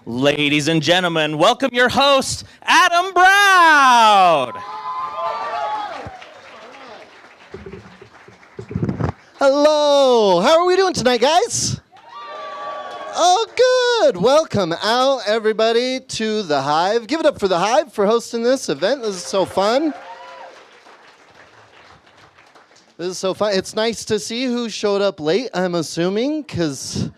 Ladies and gentlemen, welcome your host, Adam Brown. Hello. How are we doing tonight, guys? Oh, good. Welcome out, everybody, to The Hive. Give it up for The Hive for hosting this event. This is so fun. It's nice to see who showed up late, I'm assuming, because,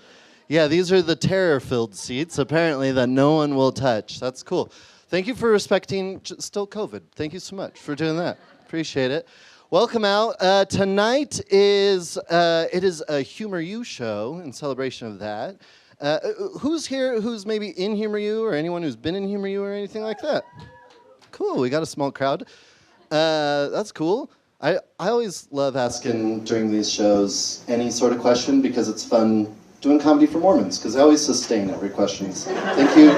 yeah, these are the terror-filled seats, apparently, that no one will touch. That's cool. Thank you for respecting still COVID. Thank you so much for doing that. Appreciate it. Welcome out. Tonight is a Humor You show in celebration of that. Who's here who's maybe in Humor You, or anyone who's been in Humor You or anything like that? Cool, we got a small crowd. That's cool. I always love asking during these shows any sort of question because it's fun doing comedy for Mormons, because I always sustain every question. Thank you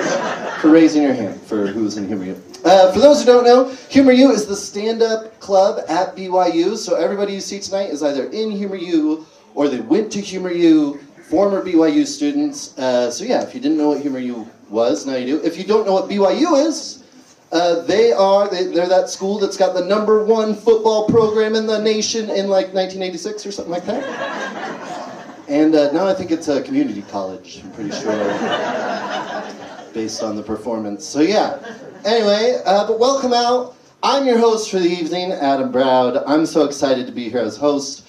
for raising your hand for who's in Humor You. For those who don't know, Humor You is the stand-up club at BYU, so everybody you see tonight is either in Humor You or they went to Humor You, former BYU students. So yeah, if you didn't know what Humor You was, now you do. If you don't know what BYU is, they're that school that's got the #1 football program in the nation in like 1986 or something like that. And now I think it's a community college, I'm pretty sure, based on the performance. So yeah, anyway, but welcome out. I'm your host for the evening, Adam Brown. I'm so excited to be here as host.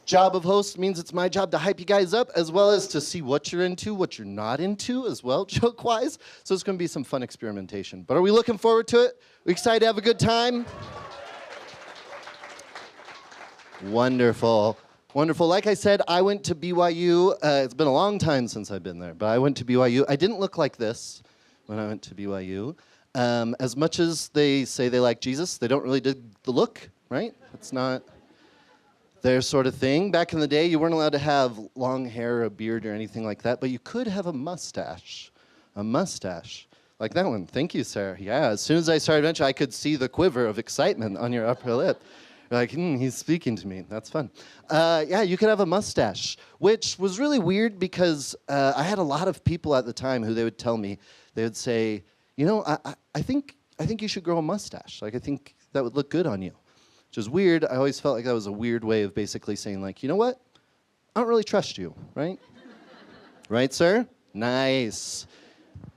Job of host means it's my job to hype you guys up, as well as to see what you're into, what you're not into as well, joke-wise. So it's going to be some fun experimentation. But are we looking forward to it? We excited to have a good time? Wonderful. Wonderful. Like I said, I went to BYU. It's been a long time since I've been there, but I went to BYU. I didn't look like this when I went to BYU. As much as they say they like Jesus, they don't really dig the look, right? It's not their sort of thing. Back in the day, you weren't allowed to have long hair or a beard or anything like that, but you could have a mustache. A mustache. Like that one. Thank you, Sarah. Yeah, as soon as I started mentioning, I could see the quiver of excitement on your upper lip. You're like, he's speaking to me. That's fun. Yeah, you could have a mustache, which was really weird because I had a lot of people at the time who they would tell me, they would say, you know, I think you should grow a mustache. Like, I think that would look good on you. Which is weird. I always felt like that was a weird way of basically saying, like, you know what? I don't really trust you, right? Right, sir? Nice.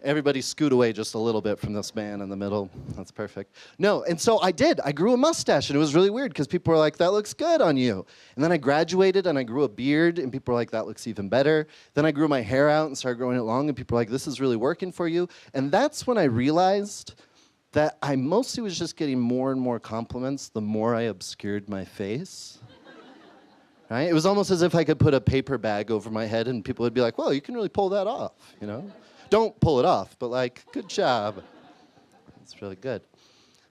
Everybody scoot away just a little bit from this man in the middle. That's perfect. No, and so I did. I grew a mustache, and it was really weird because people were like, that looks good on you. And then I graduated, and I grew a beard, and people were like, that looks even better. Then I grew my hair out and started growing it long, and people were like, this is really working for you. And that's when I realized that I mostly was just getting more and more compliments the more I obscured my face. Right? It was almost as if I could put a paper bag over my head and people would be like, well, you can really pull that off, you know? Don't pull it off, but like, good job. It's really good.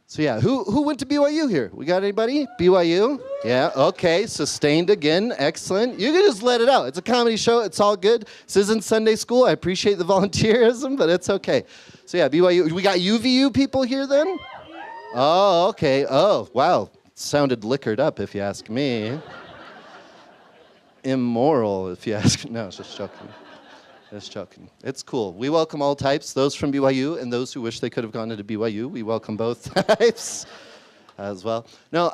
So yeah, who went to BYU here? We got anybody? BYU? Yeah, okay, sustained again, excellent. You can just let it out. It's a comedy show, it's all good. This isn't Sunday school. I appreciate the volunteerism, but it's okay. So yeah, BYU. We got UVU people here then? Oh, okay. Oh, wow. Sounded liquored up if you ask me. Immoral if you ask. No, just joking. Just joking. It's cool. We welcome all types, those from BYU and those who wish they could have gone into BYU. We welcome both types as well. No,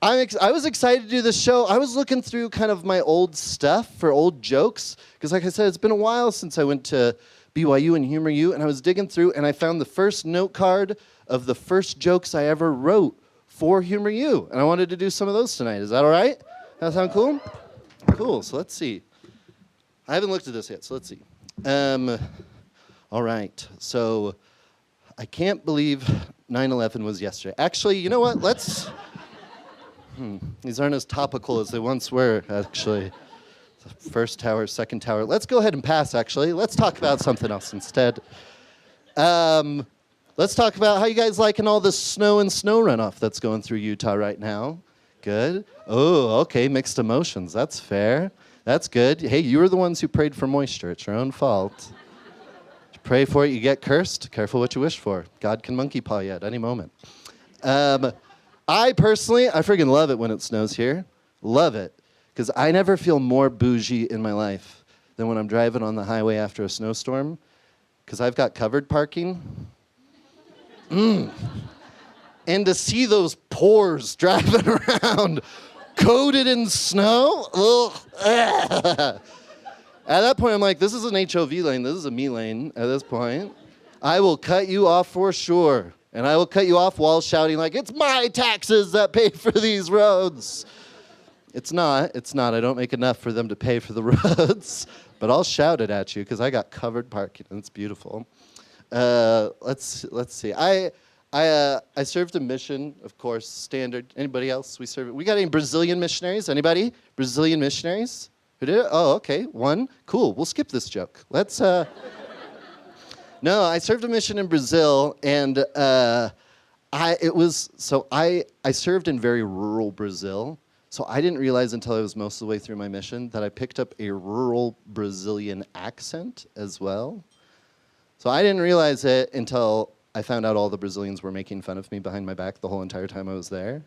I was excited to do this show. I was looking through kind of my old stuff for old jokes, because like I said, it's been a while since I went to BYU and Humor You, and I was digging through, and I found the first note card of the first jokes I ever wrote for Humor You, and I wanted to do some of those tonight. Is that all right? That sound cool? Cool, so let's see. I haven't looked at this yet, so let's see. All right, so I can't believe 9/11 was yesterday. Actually, you know what? Let's... These aren't as topical as they once were, actually. The first tower, second tower. Let's go ahead and pass, actually. Let's talk about something else instead. Let's talk about how you guys liking all this snow and snow runoff that's going through Utah right now. Good. Oh, okay, mixed emotions. That's fair. That's good. Hey, you were the ones who prayed for moisture. It's your own fault. You pray for it, you get cursed. Careful what you wish for. God can monkey paw you at any moment. I personally, I friggin' love it when it snows here. Love it. Because I never feel more bougie in my life than when I'm driving on the highway after a snowstorm, because I've got covered parking. And to see those pores driving around coated in snow, ugh. At that point, I'm like, this is an HOV lane. This is a me lane at this point. I will cut you off for sure. And I will cut you off while shouting like, it's my taxes that pay for these roads. It's not. I don't make enough for them to pay for the roads. But I'll shout it at you because I got covered parking and it's beautiful. Let's see. I served a mission, of course, standard. Anybody else? We got any Brazilian missionaries? Anybody? Brazilian missionaries? Who did it? Oh, okay. One. Cool. We'll skip this joke. Let's. No, I served a mission in Brazil, and I served in very rural Brazil. So I didn't realize until I was most of the way through my mission that I picked up a rural Brazilian accent as well. So I didn't realize it until I found out all the Brazilians were making fun of me behind my back the whole entire time I was there.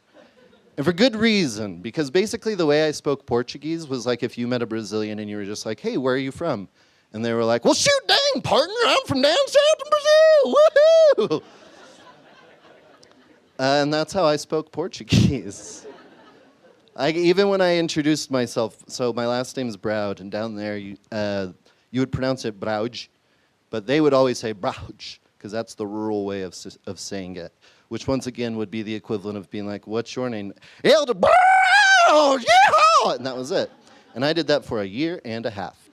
And for good reason, because basically the way I spoke Portuguese was like if you met a Brazilian and you were just like, hey, where are you from? And they were like, well, shoot, dang, partner, I'm from down south in Brazil, woohoo! And that's how I spoke Portuguese. Even when I introduced myself, so my last name's Broud, and down there you would pronounce it Brauj, but they would always say Brauj, because that's the rural way of saying it, which once again would be the equivalent of being like, what's your name? Elder Brauj, yeah! And that was it. And I did that for a year and a half.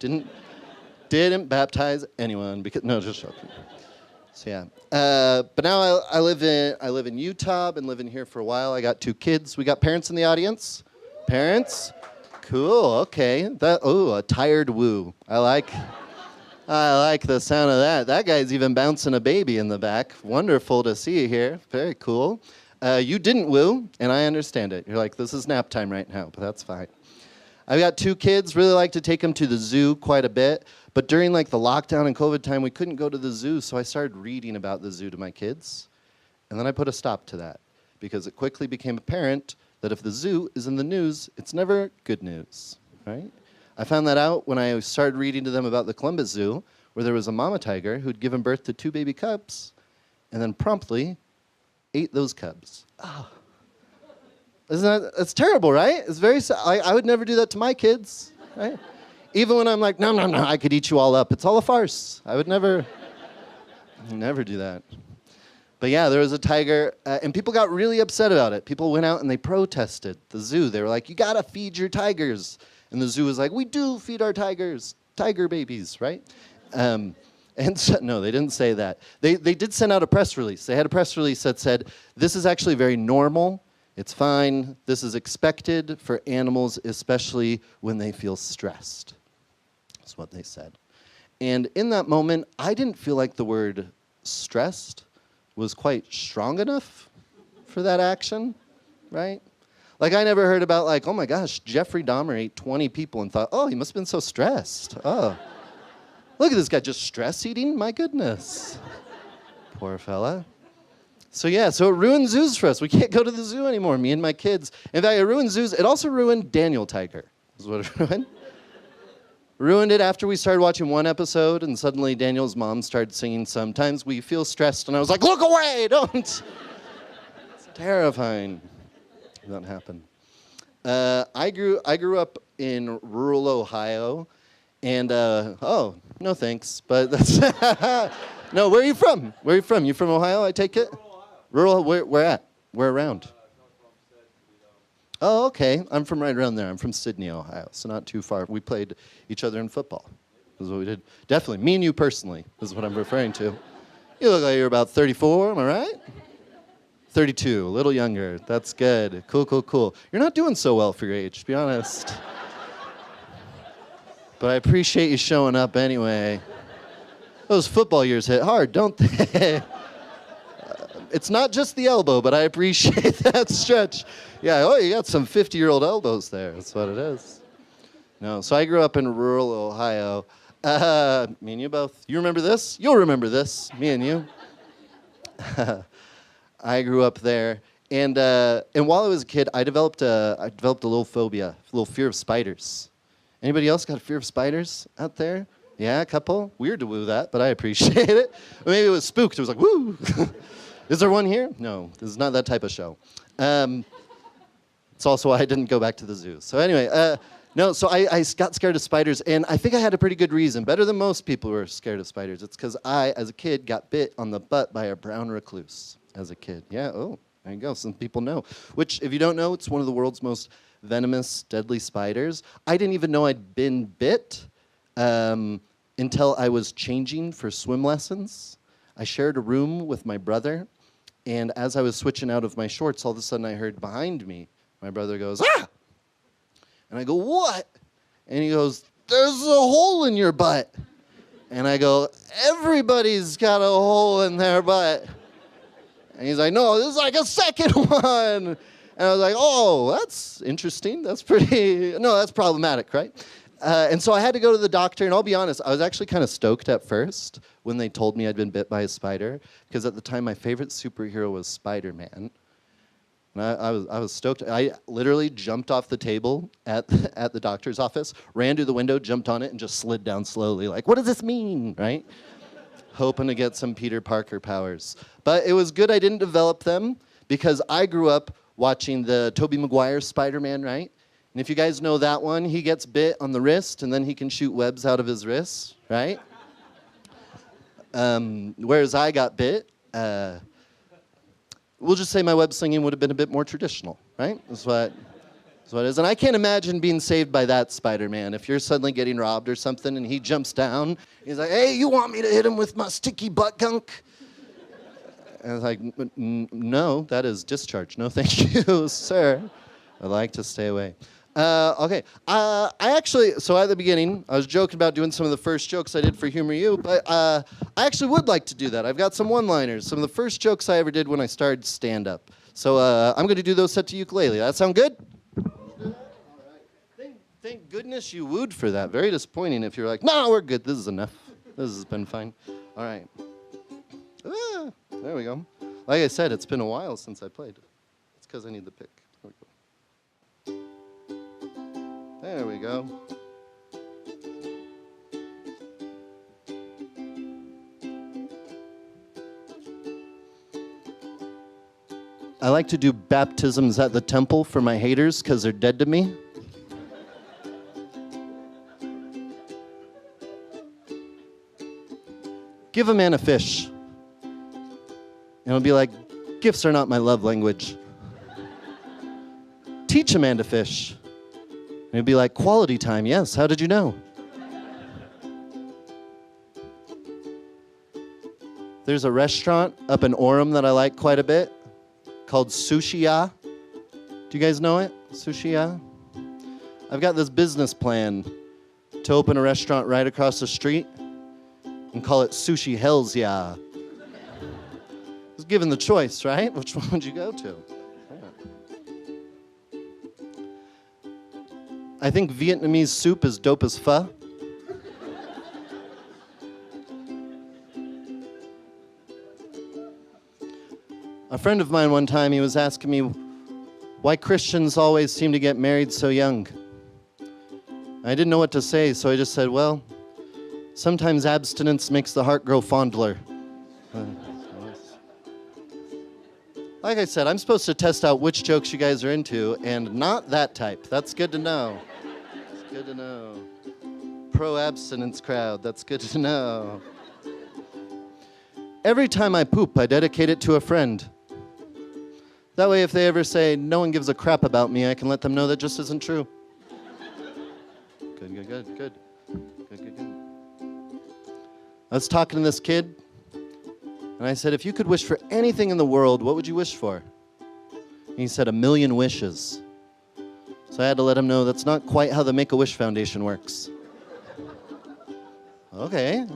Didn't baptize anyone because no, just joking. So yeah, but now I live in Utah. Been living here for a while. I got 2 kids. We got parents in the audience. Parents, cool. Okay, a tired woo. I like the sound of that. That guy's even bouncing a baby in the back. Wonderful to see you here. Very cool. You didn't woo, and I understand it. You're like, this is nap time right now, but that's fine. I've got 2 kids, really like to take them to the zoo quite a bit. But during like the lockdown and COVID time, we couldn't go to the zoo, so I started reading about the zoo to my kids. And then I put a stop to that because it quickly became apparent that if the zoo is in the news, it's never good news, right? I found that out when I started reading to them about the Columbus Zoo, where there was a mama tiger who'd given birth to 2 baby cubs and then promptly ate those cubs. Oh. It's terrible, right? It's very sad. I would never do that to my kids, right? Even when I'm like, no, I could eat you all up. It's all a farce. I would never do that. But yeah, there was a tiger, and people got really upset about it. People went out and they protested the zoo. They were like, you gotta feed your tigers. And the zoo was like, we do feed our tigers, tiger babies, right? And so, no, they didn't say that. They did send out a press release. They had a press release that said, this is actually very normal. It's fine. This is expected for animals, especially when they feel stressed. That's what they said. And in that moment, I didn't feel like the word stressed was quite strong enough for that action, right? Like I never heard about like, oh my gosh, Jeffrey Dahmer ate 20 people and thought, oh, he must have been so stressed. Oh, look at this guy just stress eating. My goodness. Poor fella. So yeah, so it ruined zoos for us. We can't go to the zoo anymore, me and my kids. In fact, it ruined zoos. It also ruined Daniel Tiger, is what it ruined. Ruined it after we started watching one episode, and suddenly Daniel's mom started singing Sometimes We Feel Stressed, and I was like, look away, don't. It's terrifying. It doesn't happen. I grew up in rural Ohio, and, oh, no thanks, but that's, no, where are you from? Where are you from? You from Ohio, I take it? Rural, where at? Where around? Oh, okay. I'm from right around there. I'm from Sydney, Ohio, so not too far. We played each other in football. Is what we did. Definitely. Me and you personally is what I'm referring to. You look like you're about 34, am I right? 32, a little younger. That's good. Cool. You're not doing so well for your age, to be honest. But I appreciate you showing up anyway. Those football years hit hard, don't they? It's not just the elbow, but I appreciate that stretch. Yeah, oh, you got some 50-year-old elbows there. That's what it is. No, so I grew up in rural Ohio. Me and you both. You remember this? You'll remember this. Me and you. I grew up there, and while I was a kid, I developed a little phobia, a little fear of spiders. Anybody else got a fear of spiders out there? Yeah, a couple. Weird to woo that, but I appreciate it. Or maybe it was spooked. It was like, woo. Is there one here? No, this is not that type of show. It's also why I didn't go back to the zoo. So anyway, no, so I got scared of spiders, and I think I had a pretty good reason, better than most people who are scared of spiders. It's because I, as a kid, got bit on the butt by a brown recluse as a kid. Yeah, oh, there you go. Some people know. Which, if you don't know, it's one of the world's most venomous, deadly spiders. I didn't even know I'd been bit until I was changing for swim lessons. I shared a room with my brother, and as I was switching out of my shorts, all of a sudden I heard behind me, my brother goes, "Ah!" And I go, "What?" And he goes, "There's a hole in your butt." And I go, "Everybody's got a hole in their butt." And he's like, "No, this is like a second one." And I was like, "Oh, that's interesting. That's problematic, right?" And so I had to go to the doctor, and I'll be honest, I was actually kind of stoked at first when they told me I'd been bit by a spider, because at the time my favorite superhero was Spider-Man. And I was stoked. I literally jumped off the table at the doctor's office, ran to the window, jumped on it, and just slid down slowly, like, what does this mean, right? Hoping to get some Peter Parker powers. But it was good I didn't develop them, because I grew up watching the Tobey Maguire Spider-Man, right? And if you guys know that one, he gets bit on the wrist, and then he can shoot webs out of his wrists, right? Whereas I got bit, we'll just say my web slinging would have been a bit more traditional, right? That's what it is. And I can't imagine being saved by that Spider-Man. If you're suddenly getting robbed or something, and he jumps down, he's like, "Hey, you want me to hit him with my sticky butt gunk?" And I was like, "No, that is discharge. No, thank you, sir. I'd like to stay away." Okay, I actually, so at the beginning, I was joking about doing some of the first jokes I did for Humor You, but I actually would like to do that. I've got some one-liners, some of the first jokes I ever did when I started stand-up. So I'm going to do those set to ukulele. That sound good? All right. Thank goodness you wooed for that. Very disappointing if you're like, "No, we're good. This is enough. This has been fine." All right. There we go. Like I said, it's been a while since I played. It's because I need the pick. There we go. I like to do baptisms at the temple for my haters because they're dead to me. Give a man a fish. And it'll be like, "Gifts are not my love language." Teach a man to fish. And it'd be like, "Quality time, yes. How did you know?" There's a restaurant up in Orem that I like quite a bit called Sushi-Ya. Do you guys know it? Sushi-Ya? I've got this business plan to open a restaurant right across the street and call it Sushi Hells Ya. Just given the choice, right? Which one would you go to? I think Vietnamese soup is dope as pho. A friend of mine one time, he was asking me why Christians always seem to get married so young. I didn't know what to say, so I just said, "Well, sometimes abstinence makes the heart grow fondler." Like I said, I'm supposed to test out which jokes you guys are into, and not that type. That's good to know. It's good to know. Pro-abstinence crowd, that's good to know. Every time I poop, I dedicate it to a friend. That way, if they ever say, "No one gives a crap about me," I can let them know that just isn't true. Good. I was talking to this kid, and I said, "If you could wish for anything in the world, what would you wish for?" And he said, 1,000,000 wishes. So I had to let him know that's not quite how the Make-A-Wish Foundation works. Okay.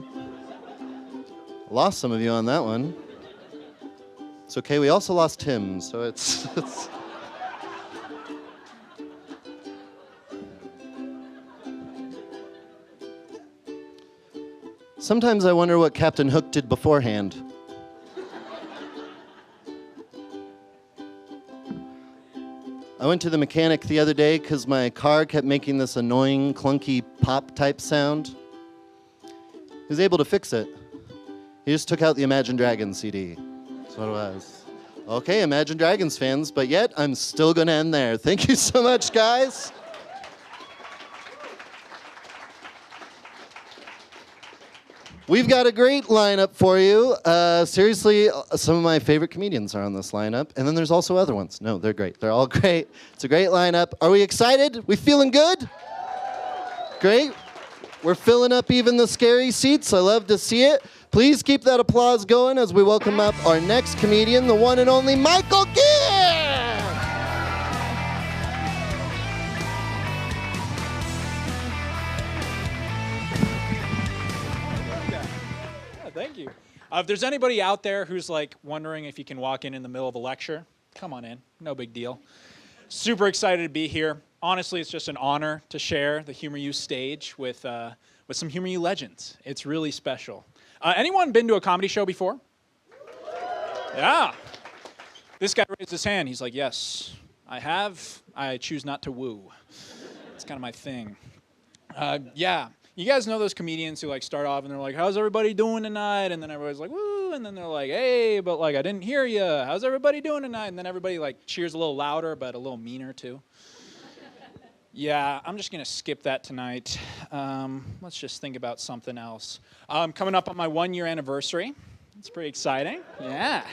Lost some of you on that one. It's okay, we also lost him, so it's Sometimes I wonder what Captain Hook did beforehand. I went to the mechanic the other day because my car kept making this annoying, clunky pop type sound. He was able to fix it. He just took out the Imagine Dragons CD. That's what it was. Okay, Imagine Dragons fans, but yet I'm still going to end there. Thank you so much, guys. We've got a great lineup for you. Seriously, some of my favorite comedians are on this lineup. And then there's also other ones. No, they're great. They're all great. It's a great lineup. Are we excited? We feeling good? Great. We're filling up even the scary seats. I love to see it. Please keep that applause going as we welcome up our next comedian, the one and only Michael Gear. Thank you. If there's anybody out there who's like wondering if you can walk in the middle of a lecture, come on in. No big deal. Super excited to be here. Honestly, it's just an honor to share the Humor U stage with some Humor U legends. It's really special. Anyone been to a comedy show before? Yeah. This guy raised his hand. He's like, yes, I have. I choose not to woo. It's kind of my thing. Yeah. You guys know those comedians who like start off and they're like, how's everybody doing tonight? And then everybody's like, woo. And then they're like, hey, but like I didn't hear you. How's everybody doing tonight? And then everybody like cheers a little louder, but a little meaner too. Yeah, I'm just going to skip that tonight. Let's just think about something else. Coming up on my 1-year anniversary. It's pretty exciting. Yeah.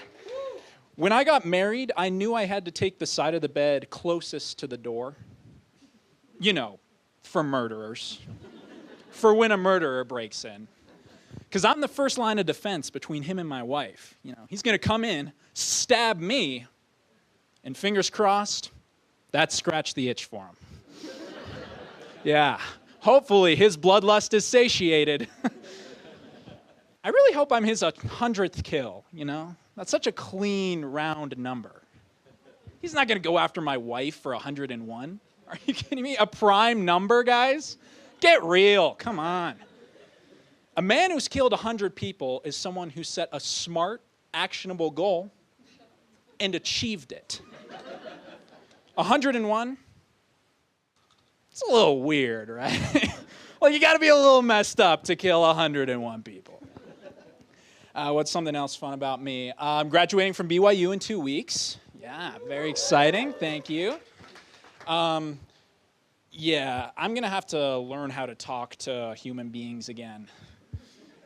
When I got married, I knew I had to take the side of the bed closest to the door. You know, for murderers. For when a murderer breaks in. Because I'm the first line of defense between him and my wife. You know, he's going to come in, stab me, and fingers crossed, that scratched the itch for him. Yeah, hopefully his bloodlust is satiated. I really hope I'm his 100th kill, you know? That's such a clean, round number. He's not going to go after my wife for 101. Are you kidding me? A prime number, guys? Get real, come on. A man who's killed 100 people is someone who set a smart, actionable goal and achieved it. 101? It's a little weird, right? Well, you gotta be a little messed up to kill 101 people. What's something else fun about me? I'm graduating from BYU in 2 weeks. Yeah, very exciting, thank you. Yeah, I'm gonna have to learn how to talk to human beings again.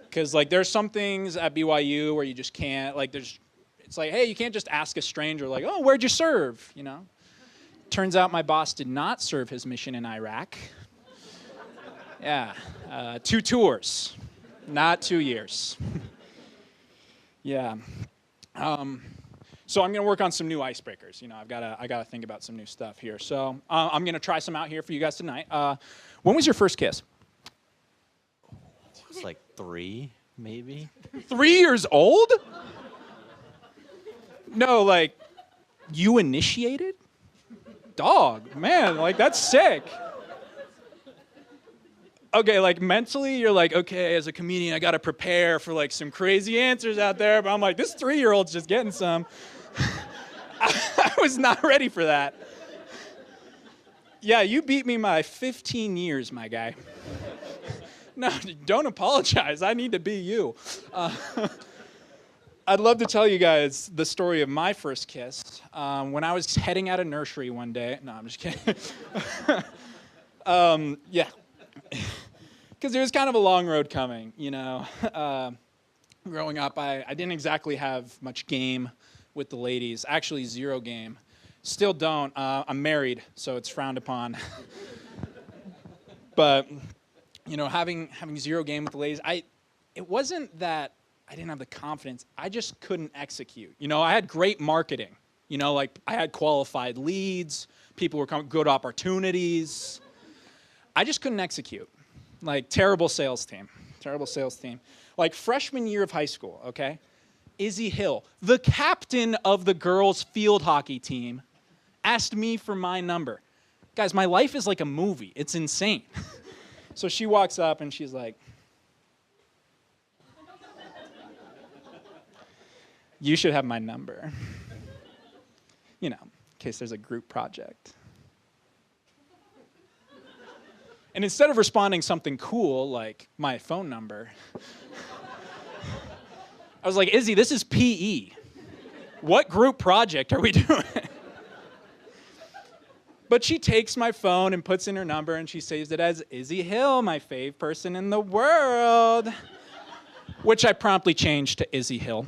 Because like there's some things at BYU where you just can't, like it's like, hey, you can't just ask a stranger like, oh, where'd you serve, you know? Turns out my boss did not serve his mission in Iraq. Yeah, 2 tours, not 2 years. Yeah. So I'm gonna work on some new icebreakers. You know, I gotta think about some new stuff here. So I'm gonna try some out here for you guys tonight. When was your first kiss? It was like 3, maybe. 3 years old? No, like you initiated? Dog, man, like that's sick. Okay, like mentally you're like, okay, as a comedian I gotta prepare for like some crazy answers out there, but I'm like, this 3-year-old's just getting some. I was not ready for that. Yeah, you beat me by 15 years, my guy. No, don't apologize. I need to be you. I'd love to tell you guys the story of my first kiss. When I was heading out of nursery one day. No, I'm just kidding. Yeah. Because it was kind of a long road coming, you know. Growing up, I didn't exactly have much game with the ladies. Actually, 0 game. Still don't. I'm married, so it's frowned upon. But, you know, having 0 game with the ladies, it wasn't that I didn't have the confidence. I just couldn't execute. You know, I had great marketing. You know, like I had qualified leads. People were coming, good opportunities. I just couldn't execute. Like terrible sales team. Terrible sales team. Like freshman year of high school, okay? Izzy Hill, the captain of the girls' field hockey team, asked me for my number. Guys, my life is like a movie. It's insane. So she walks up and she's like, you should have my number. You know, case there's a group project. And instead of responding something cool like my phone number, I was like, Izzy, this is PE. What group project are we doing? But she takes my phone and puts in her number, and she saves it as Izzy Hill, my fave person in the world, which I promptly changed to Izzy Hill.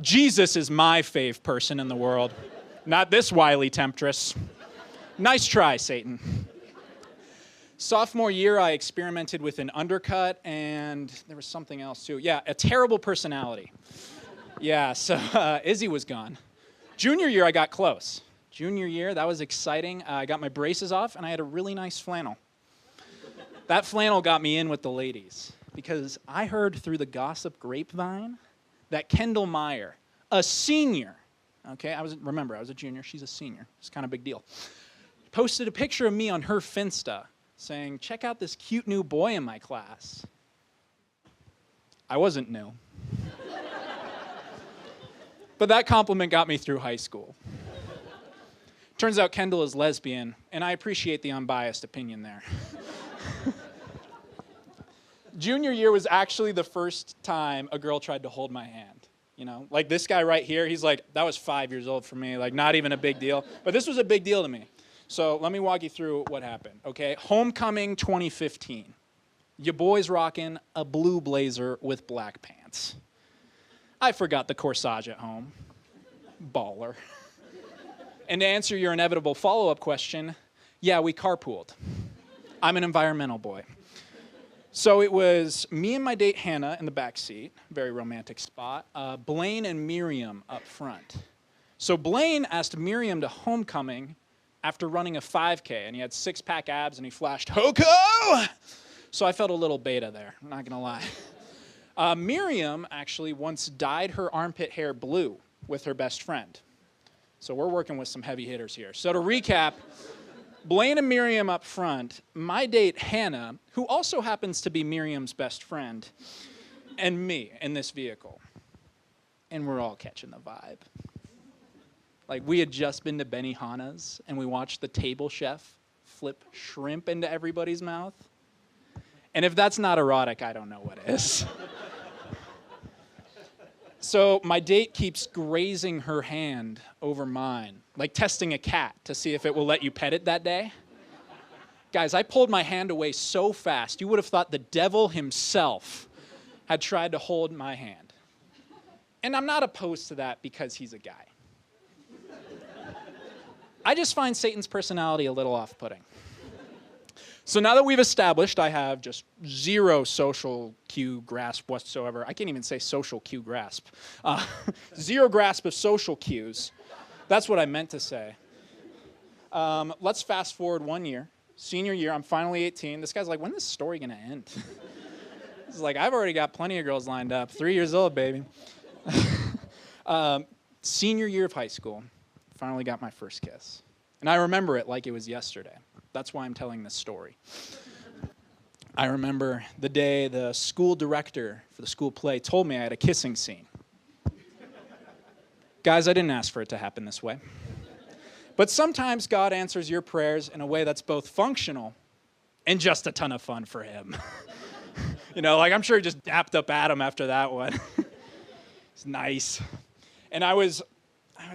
Jesus is my fave person in the world, not this wily temptress. Nice try, Satan. Sophomore year, I experimented with an undercut, and there was something else too. Yeah, a terrible personality. Yeah, so Izzy was gone. Junior year, I got close. Junior year, that was exciting. I got my braces off, and I had a really nice flannel. That flannel got me in with the ladies, because I heard through the gossip grapevine that Kendall Meyer, a senior, okay, I was a junior, she's a senior, it's kind of a big deal, posted a picture of me on her Finsta, saying, check out this cute new boy in my class. I wasn't new. But that compliment got me through high school. Turns out Kendall is lesbian, and I appreciate the unbiased opinion there. Junior year was actually the first time a girl tried to hold my hand. You know, like this guy right here, he's like, that was 5 years old for me, like not even a big deal. But this was a big deal to me. So let me walk you through what happened, okay? Homecoming 2015. Your boy's rocking a blue blazer with black pants. I forgot the corsage at home. Baller. And to answer your inevitable follow-up question, yeah, we carpooled. I'm an environmental boy. So it was me and my date Hannah in the back seat, very romantic spot, Blaine and Miriam up front. So Blaine asked Miriam to homecoming after running a 5K, and he had six-pack abs, and he flashed, Hoko! So I felt a little beta there, I'm not gonna lie. Miriam actually once dyed her armpit hair blue with her best friend. So we're working with some heavy hitters here. So to recap, Blaine and Miriam up front, my date Hannah, who also happens to be Miriam's best friend, and me in this vehicle. And we're all catching the vibe. Like, we had just been to Benihana's, and we watched the table chef flip shrimp into everybody's mouth. And if that's not erotic, I don't know what is. So my date keeps grazing her hand over mine, like testing a cat to see if it will let you pet it that day. Guys, I pulled my hand away so fast, you would have thought the devil himself had tried to hold my hand. And I'm not opposed to that because he's a guy. I just find Satan's personality a little off-putting. So now that we've established I have just zero social cue grasp whatsoever, I can't even say social cue grasp, zero grasp of social cues, that's what I meant to say. Let's fast forward 1 year, senior year, I'm finally 18. This guy's like, when is this story gonna end? He's like, I've already got plenty of girls lined up, 3 years old, baby. Senior year of high school, finally got my first kiss. And I remember it like it was yesterday. That's why I'm telling this story. I remember the day the school director for the school play told me I had a kissing scene. Guys, I didn't ask for it to happen this way. But sometimes God answers your prayers in a way that's both functional and just a ton of fun for him. You know, like I'm sure he just dapped up Adam after that one. It's nice. And I was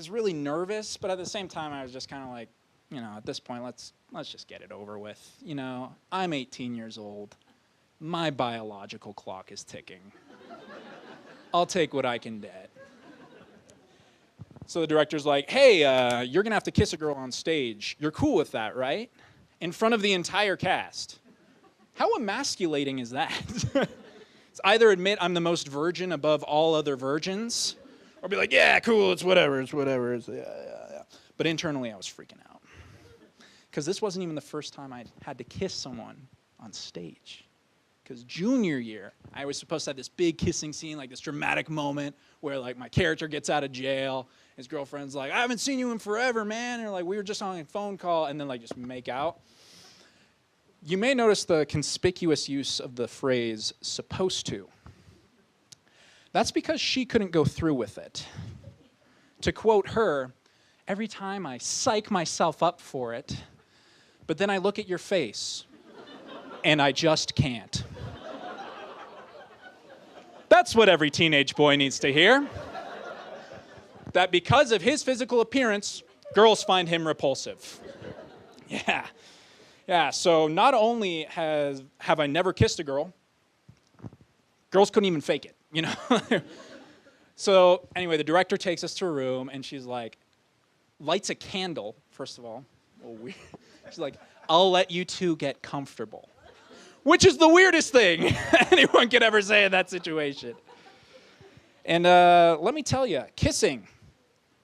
really nervous, but at the same time, I was just kind of like, you know, at this point, let's just get it over with. You know, I'm 18 years old. My biological clock is ticking. I'll take what I can get. So the director's like, hey, you're going to have to kiss a girl on stage. You're cool with that, right? In front of the entire cast. How emasculating is that? It's either admit I'm the most virgin above all other virgins, or be like, yeah, cool, it's whatever. Yeah. But internally, I was freaking out. Because this wasn't even the first time I had to kiss someone on stage. Because junior year, I was supposed to have this big kissing scene, like this dramatic moment where like my character gets out of jail. His girlfriend's like, I haven't seen you in forever, man. And like, we were just on a phone call, and then like just make out. You may notice the conspicuous use of the phrase supposed to. That's because she couldn't go through with it. To quote her, Every time I psych myself up for it, but then I look at your face, and I just can't. That's what every teenage boy needs to hear. That because of his physical appearance, girls find him repulsive. Yeah, so not only have I never kissed a girl, girls couldn't even fake it, you know? So anyway, the director takes us to a room, and she's like, lights a candle, first of all. She's like, I'll let you two get comfortable. Which is the weirdest thing anyone could ever say in that situation. And let me tell you, kissing,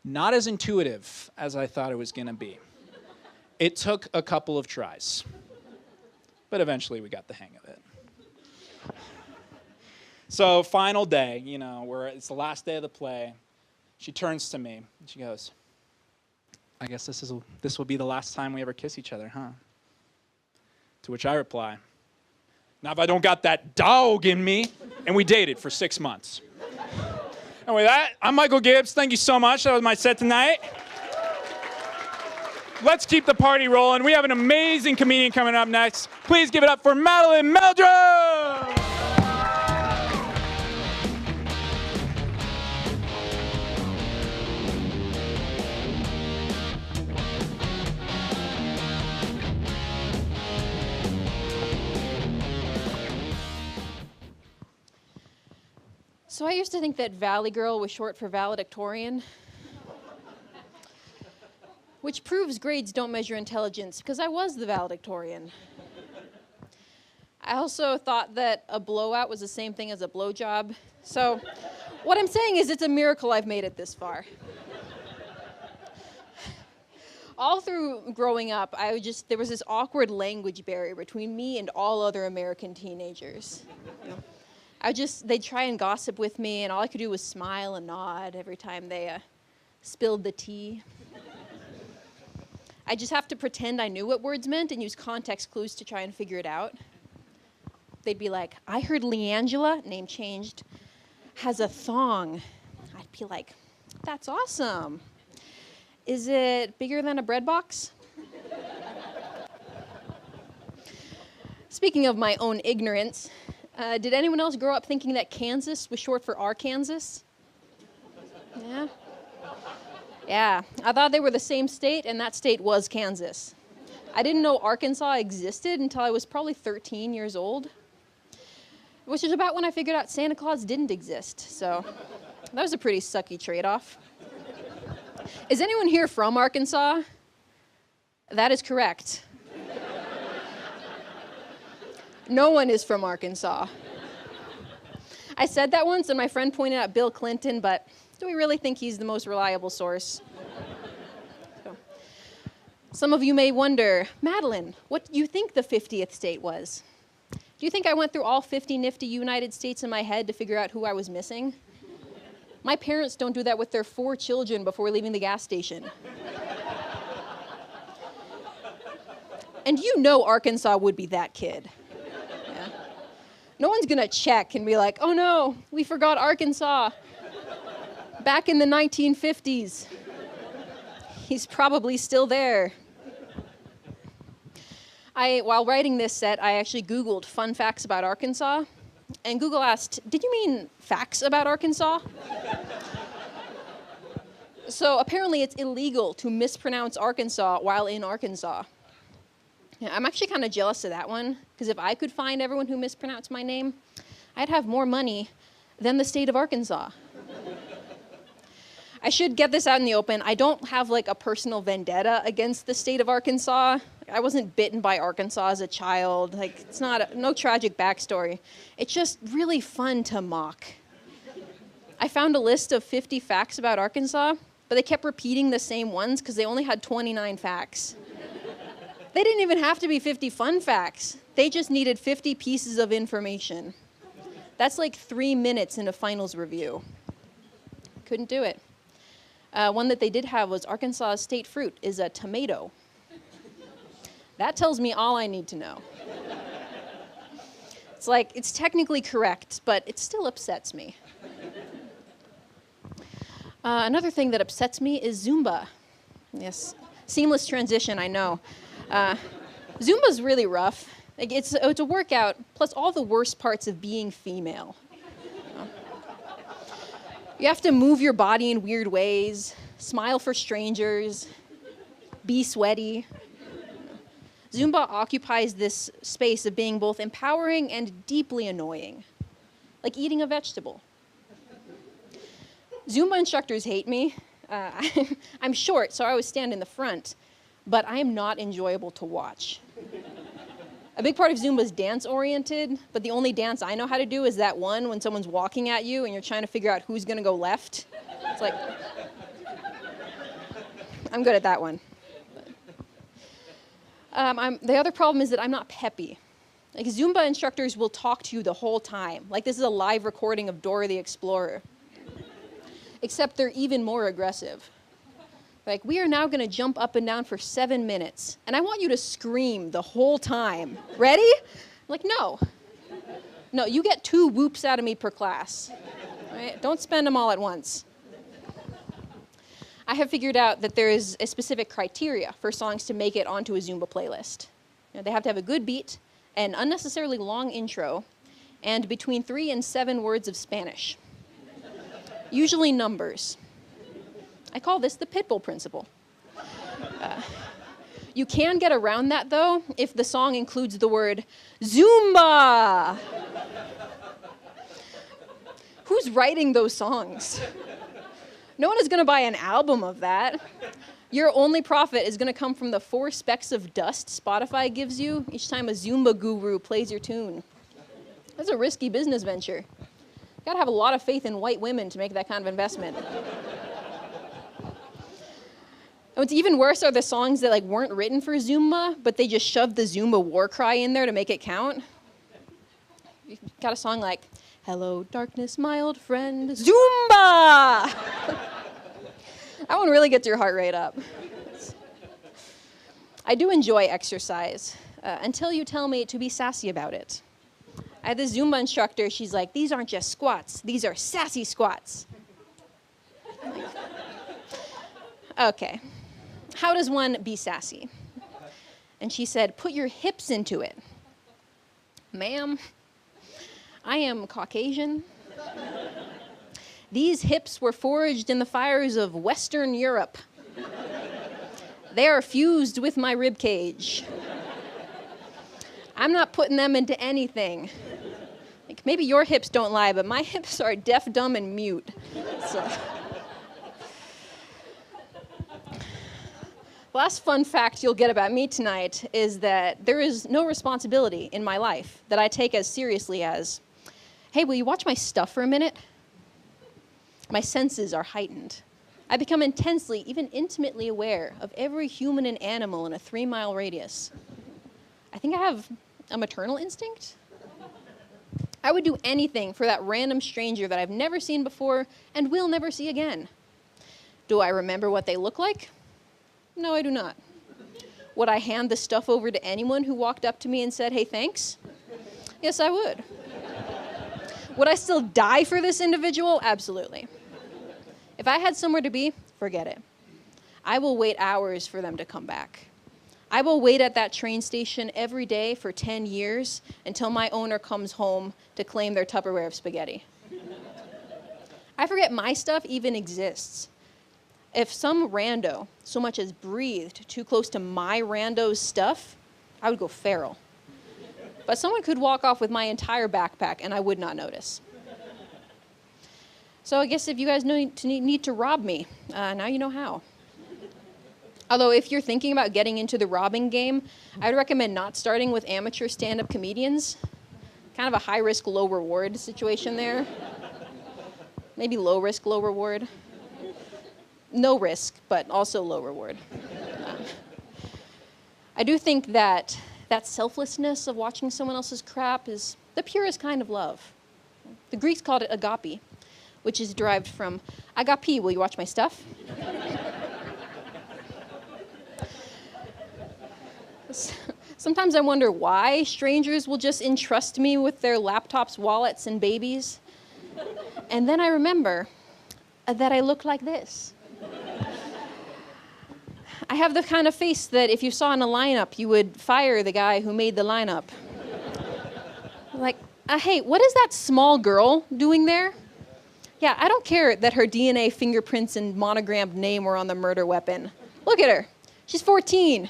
not as intuitive as I thought it was going to be. It took a couple of tries. But eventually we got the hang of it. So final day, you know, it's the last day of the play. She turns to me and she goes, I guess this will be the last time we ever kiss each other, huh? To which I reply, now if I don't got that dog in me, and we dated for 6 months. And with that, I'm Michael Gibbs. Thank you so much. That was my set tonight. Let's keep the party rolling. We have an amazing comedian coming up next. Please give it up for Madeline Meldrum! So I used to think that Valley Girl was short for valedictorian, which proves grades don't measure intelligence, because I was the valedictorian. I also thought that a blowout was the same thing as a blowjob. So what I'm saying is it's a miracle I've made it this far. All through growing up, there was this awkward language barrier between me and all other American teenagers. You know? They'd try and gossip with me, and all I could do was smile and nod every time they spilled the tea. I just have to pretend I knew what words meant and use context clues to try and figure it out. They'd be like, I heard Leangela, name changed, has a thong. I'd be like, that's awesome. Is it bigger than a bread box? Speaking of my own ignorance, did anyone else grow up thinking that Kansas was short for Arkansas? Yeah? Yeah, I thought they were the same state, and that state was Kansas. I didn't know Arkansas existed until I was probably 13 years old, which is about when I figured out Santa Claus didn't exist, so that was a pretty sucky trade-off. Is anyone here from Arkansas? That is correct. No one is from Arkansas. I said that once, and my friend pointed out Bill Clinton, but do we really think he's the most reliable source? So, some of you may wonder, Madeline, what do you think the 50th state was? Do you think I went through all 50 nifty United States in my head to figure out who I was missing? My parents don't do that with their 4 children before leaving the gas station. And you know Arkansas would be that kid. No one's gonna check and be like, oh no, we forgot Arkansas. Back in the 1950s. He's probably still there. While writing this set, I actually Googled fun facts about Arkansas. And Google asked, did you mean facts about Arkansas? So apparently it's illegal to mispronounce Arkansas while in Arkansas. Yeah, I'm actually kind of jealous of that one, because if I could find everyone who mispronounced my name, I'd have more money than the state of Arkansas. I should get this out in the open. I don't have like a personal vendetta against the state of Arkansas. I wasn't bitten by Arkansas as a child. Like, it's no tragic backstory. It's just really fun to mock. I found a list of 50 facts about Arkansas, but they kept repeating the same ones because they only had 29 facts. They didn't even have to be 50 fun facts. They just needed 50 pieces of information. That's like 3 minutes in a finals review. Couldn't do it. One that they did have was Arkansas's state fruit is a tomato. That tells me all I need to know. It's like, it's technically correct, but it still upsets me. Another thing that upsets me is Zumba. Yes, seamless transition, I know. Zumba's really rough. Like it's a workout plus all the worst parts of being female. You have to move your body in weird ways, smile for strangers, be sweaty. Zumba occupies this space of being both empowering and deeply annoying, like eating a vegetable. Zumba instructors hate me. I'm short, so I always stand in the front, but I am not enjoyable to watch. A big part of Zumba is dance-oriented, but the only dance I know how to do is that one when someone's walking at you and you're trying to figure out who's going to go left. It's like, I'm good at that one. The other problem is that I'm not peppy. Like Zumba instructors will talk to you the whole time. Like this is a live recording of Dora the Explorer. Except they're even more aggressive. Like, we are now going to jump up and down for 7 minutes, and I want you to scream the whole time. Ready? I'm like, no. No, you get 2 whoops out of me per class. Right? Don't spend them all at once. I have figured out that there is a specific criteria for songs to make it onto a Zumba playlist. They have to have a good beat, an unnecessarily long intro, and between 3 and 7 words of Spanish. Usually numbers. I call this the Pitbull principle. You can get around that, though, if the song includes the word Zumba. Who's writing those songs? No one is going to buy an album of that. Your only profit is going to come from the 4 specks of dust Spotify gives you each time a Zumba guru plays your tune. That's a risky business venture. You gotta have a lot of faith in white women to make that kind of investment. And what's even worse are the songs that weren't written for Zumba, but they just shoved the Zumba war cry in there to make it count. You got a song like, "Hello, darkness, my old friend, Zumba!" That one really gets your heart rate up. I do enjoy exercise, until you tell me to be sassy about it. I had this Zumba instructor, she's like, "These aren't just squats, these are sassy squats." I'm like, okay, how does one be sassy? And she said, "Put your hips into it." Ma'am, I am Caucasian. These hips were forged in the fires of Western Europe. They are fused with my rib cage. I'm not putting them into anything. Like, maybe your hips don't lie, but my hips are deaf, dumb, and mute. So. Last fun fact you'll get about me tonight is that there is no responsibility in my life that I take as seriously as, "Hey, will you watch my stuff for a minute?" My senses are heightened. I become intensely, even intimately aware of every human and animal in a 3-mile radius. I think I have a maternal instinct. I would do anything for that random stranger that I've never seen before and will never see again. Do I remember what they look like? No, I do not. Would I hand the stuff over to anyone who walked up to me and said, "Hey, thanks"? Yes, I would. Would I still die for this individual? Absolutely. If I had somewhere to be, forget it. I will wait hours for them to come back. I will wait at that train station every day for 10 years until my owner comes home to claim their Tupperware of spaghetti. I forget my stuff even exists. If some rando so much as breathed too close to my rando's stuff, I would go feral. But someone could walk off with my entire backpack and I would not notice. So I guess if you guys need to rob me, now you know how. Although if you're thinking about getting into the robbing game, I would recommend not starting with amateur stand-up comedians. Kind of a high-risk, low-reward situation there. Maybe low-risk, low-reward. No risk, but also low reward. I do think that selflessness of watching someone else's crap is the purest kind of love. The Greeks called it agape, which is derived from agape, will you watch my stuff? Sometimes I wonder why strangers will just entrust me with their laptops, wallets, and babies. And then I remember that I look like this. I have the kind of face that if you saw in a lineup, you would fire the guy who made the lineup. Like, hey, what is that small girl doing there? Yeah, I don't care that her DNA, fingerprints, and monogrammed name were on the murder weapon. Look at her. She's 14.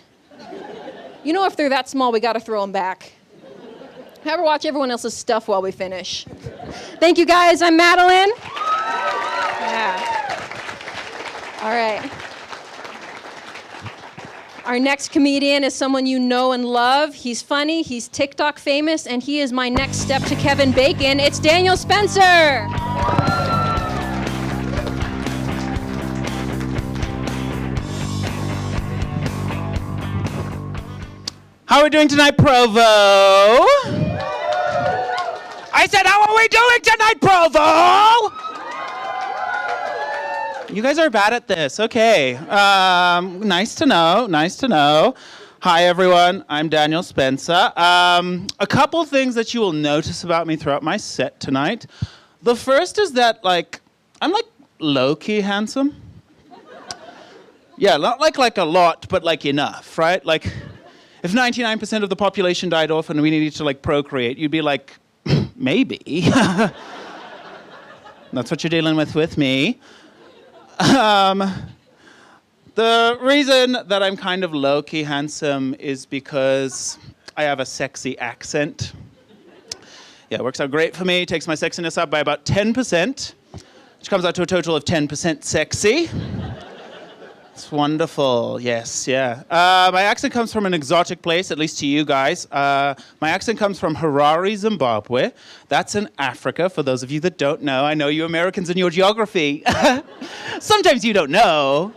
You know, if they're that small, we gotta throw them back. Have her watch everyone else's stuff while we finish. Thank you, guys. I'm Madeline. Yeah. All right. Our next comedian is someone you know and love. He's funny, he's TikTok famous, and he is my next step to Kevin Bacon. It's Daniel Spencer. How are we doing tonight, Provo? I said, how are we doing tonight, Provo? You guys are bad at this. Okay. Nice to know. Nice to know. Hi, everyone. I'm Daniel Spencer. A couple things that you will notice about me throughout my set tonight. The first is that, I'm low-key handsome. Yeah, not like a lot, but enough, right? If 99% of the population died off and we needed to procreate, you'd be like, maybe. That's what you're dealing with me. The reason that I'm kind of low-key handsome is because I have a sexy accent. Yeah, it works out great for me. It takes my sexiness up by about 10%, which comes out to a total of 10% sexy. It's wonderful, yes, yeah. My accent comes from an exotic place, at least to you guys. My accent comes from Harare, Zimbabwe. That's in Africa, for those of you that don't know. I know you Americans and your geography. Sometimes you don't know.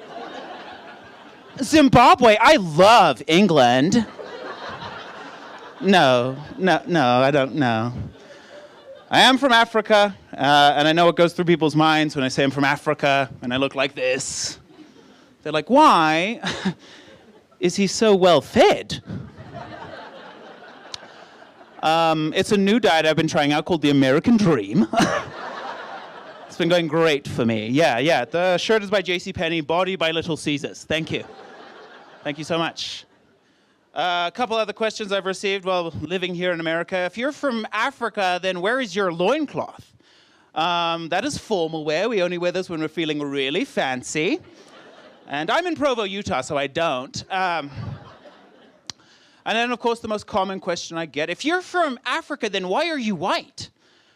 Zimbabwe, I love England. No, I don't know. I am from Africa, and I know what goes through people's minds when I say I'm from Africa, and I look like this. They're like, why is he so well fed? It's a new diet I've been trying out called the American Dream. It's been going great for me. Yeah. The shirt is by JCPenney, body by Little Caesars. Thank you. Thank you so much. A couple other questions I've received while living here in America. If you're from Africa, then where is your loincloth? That is formal wear. We only wear this when we're feeling really fancy. And I'm in Provo, Utah, so I don't. And then, of course, the most common question I get, if you're from Africa, then why are you white?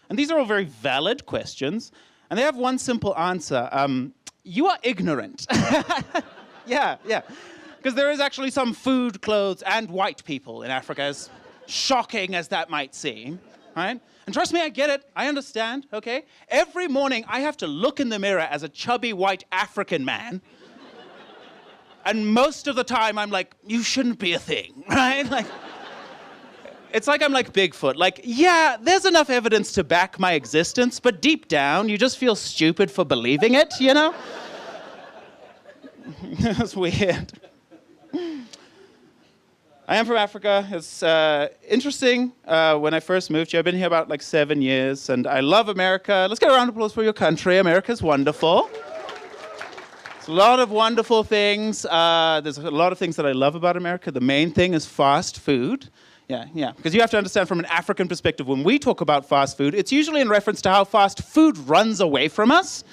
And these are all very valid questions. And they have one simple answer. You are ignorant. Yeah. Because there is actually some food, clothes, and white people in Africa, as shocking as that might seem, right? And trust me, I get it. I understand, okay? Every morning, I have to look in the mirror as a chubby, white African man. And most of the time, I'm like, you shouldn't be a thing, right? It's like I'm like Bigfoot. Yeah, there's enough evidence to back my existence, but deep down, you just feel stupid for believing it, you know? That's weird. I am from Africa. It's interesting. When I first moved here, I've been here about 7 years, and I love America. Let's get a round of applause for your country. America's wonderful. A lot of wonderful things. There's a lot of things that I love about America. The main thing is fast food. Yeah. Because you have to understand from an African perspective, when we talk about fast food, it's usually in reference to how fast food runs away from us.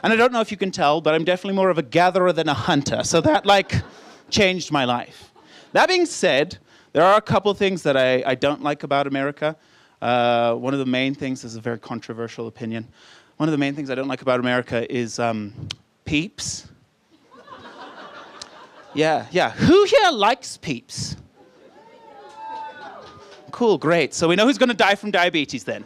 And I don't know if you can tell, but I'm definitely more of a gatherer than a hunter. So that, changed my life. That being said, there are a couple things that I don't like about America. One of the main things, this is a very controversial opinion. One of the main things I don't like about America is Peeps. Yeah. Who here likes Peeps? Cool, great. So we know who's going to die from diabetes then.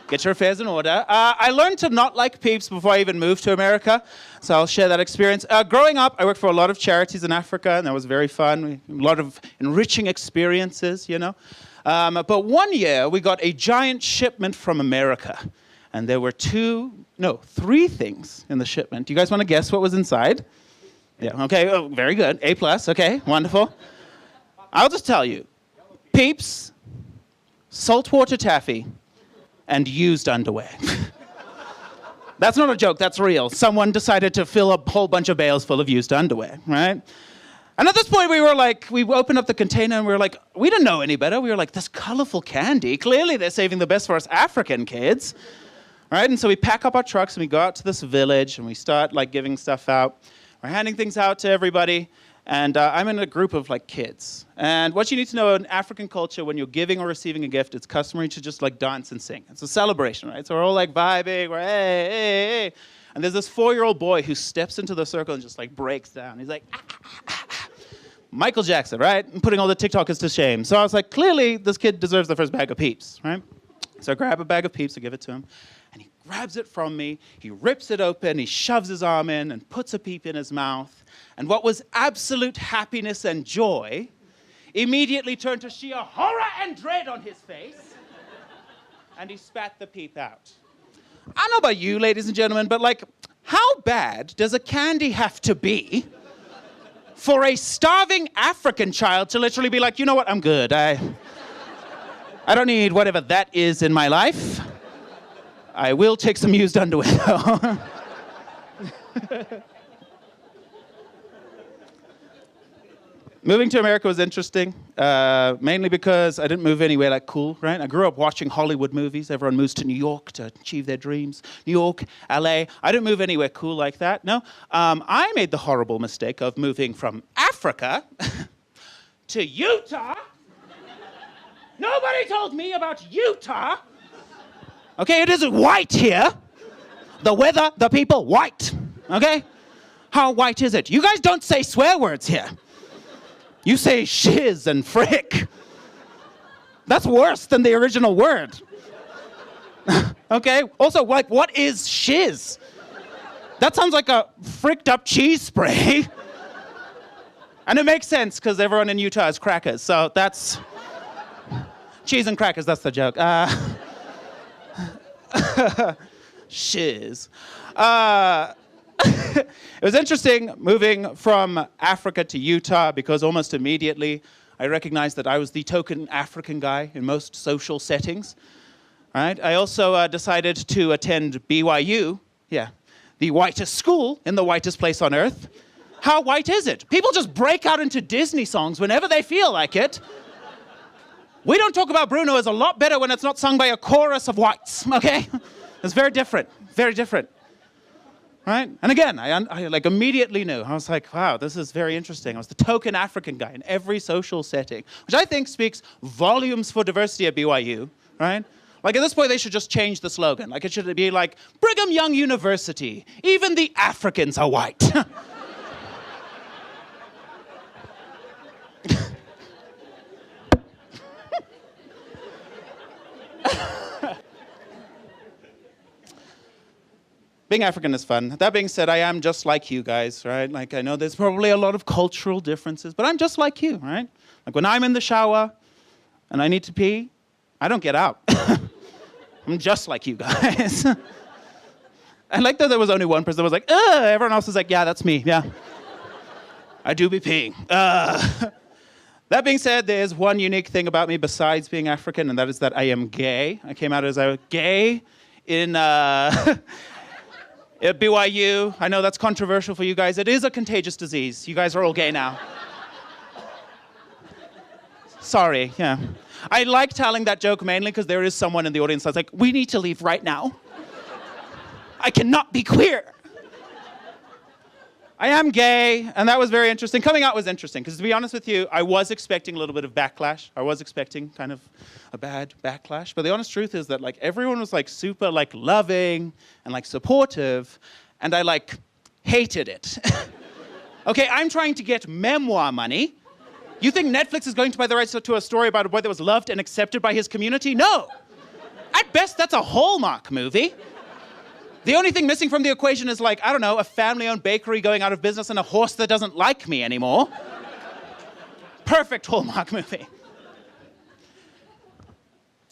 Get your affairs in order. I learned to not like Peeps before I even moved to America, so I'll share that experience. Growing up, I worked for a lot of charities in Africa, and that was very fun. A lot of enriching experiences, you know. But one year, we got a giant shipment from America, and there were three things in the shipment. Do you guys want to guess what was inside? Yeah, okay, oh, very good. A+, okay, wonderful. I'll just tell you. Peeps, saltwater taffy, and used underwear. That's not a joke, that's real. Someone decided to fill a whole bunch of bales full of used underwear, right? And at this point, we opened up the container and we were like, we didn't know any better. We were like, this colorful candy, clearly they're saving the best for us African kids, right? And so we pack up our trucks and we go out to this village and we start like giving stuff out. We're handing things out to everybody. And I'm in a group of like kids. And what you need to know in African culture, when you're giving or receiving a gift, it's customary to just like dance and sing. It's a celebration, right? So we're all like vibing, we're hey, hey, hey. And there's this 4-year-old boy who steps into the circle and just like breaks down. He's like, ah, ah, ah, ah. Michael Jackson, right? I'm putting all the TikTokers to shame. So I was like, clearly this kid deserves the first bag of Peeps, right? So I grab a bag of Peeps, I give it to him. And he grabs it from me, he rips it open, he shoves his arm in and puts a Peep in his mouth. And what was absolute happiness and joy immediately turned to sheer horror and dread on his face. And he spat the Peep out. I don't know about you, ladies and gentlemen, but like, how bad does a candy have to be for a starving African child to literally be like, you know what, I'm good. I don't need whatever that is in my life. I will take some used underwear, though. Moving to America was interesting, mainly because I didn't move anywhere like cool, right? I grew up watching Hollywood movies. Everyone moves to New York to achieve their dreams. New York, LA. I didn't move anywhere cool like that, no. I made the horrible mistake of moving from Africa to Utah. Nobody told me about Utah. Okay, it isn't white here. The weather, the people, white, okay? How white is it? You guys don't say swear words here. You say shiz and frick. That's worse than the original word. Okay? Also, like, what is shiz? That sounds like a fricked up cheese spray. And it makes sense because everyone in Utah is crackers. So that's cheese and crackers, that's the joke. Shiz. It was interesting moving from Africa to Utah because almost immediately I recognized that I was the token African guy in most social settings. Right? I also decided to attend BYU, the whitest school in the whitest place on earth. How white is it? People just break out into Disney songs whenever they feel like it. We Don't Talk About Bruno is a lot better when it's not sung by a chorus of whites, okay? It's very different, very different. Right? And again, I like immediately knew. I was like, wow, this is very interesting. I was the token African guy in every social setting, which I think speaks volumes for diversity at BYU, right? Like at this point, they should just change the slogan. Like it should be like, Brigham Young University, even the Africans are white. Being African is fun. That being said, I am just like you guys, right? Like, I know there's probably a lot of cultural differences, but I'm just like you, right? Like, when I'm in the shower and I need to pee, I don't get out. I'm just like you guys. I like that there was only one person that was like, ugh, everyone else was like, yeah, that's me, yeah. I do be peeing. That being said, there's one unique thing about me besides being African, and that is that I am gay. I came out as a gay in... At BYU, I know that's controversial for you guys. It is a contagious disease. You guys are all gay now. Sorry, yeah. I like telling that joke mainly because there is someone in the audience that's like, we need to leave right now. I cannot be queer. I am gay, and that was very interesting. Coming out was interesting, because to be honest with you, I was expecting a little bit of backlash. I was expecting kind of a bad backlash. But the honest truth is that like everyone was like super like loving and like supportive, and I like hated it. Okay, I'm trying to get memoir money. You think Netflix is going to buy the rights to a story about a boy that was loved and accepted by his community? No. At best, that's a Hallmark movie. The only thing missing from the equation is like, I don't know, a family-owned bakery going out of business and a horse that doesn't like me anymore. Perfect Hallmark movie.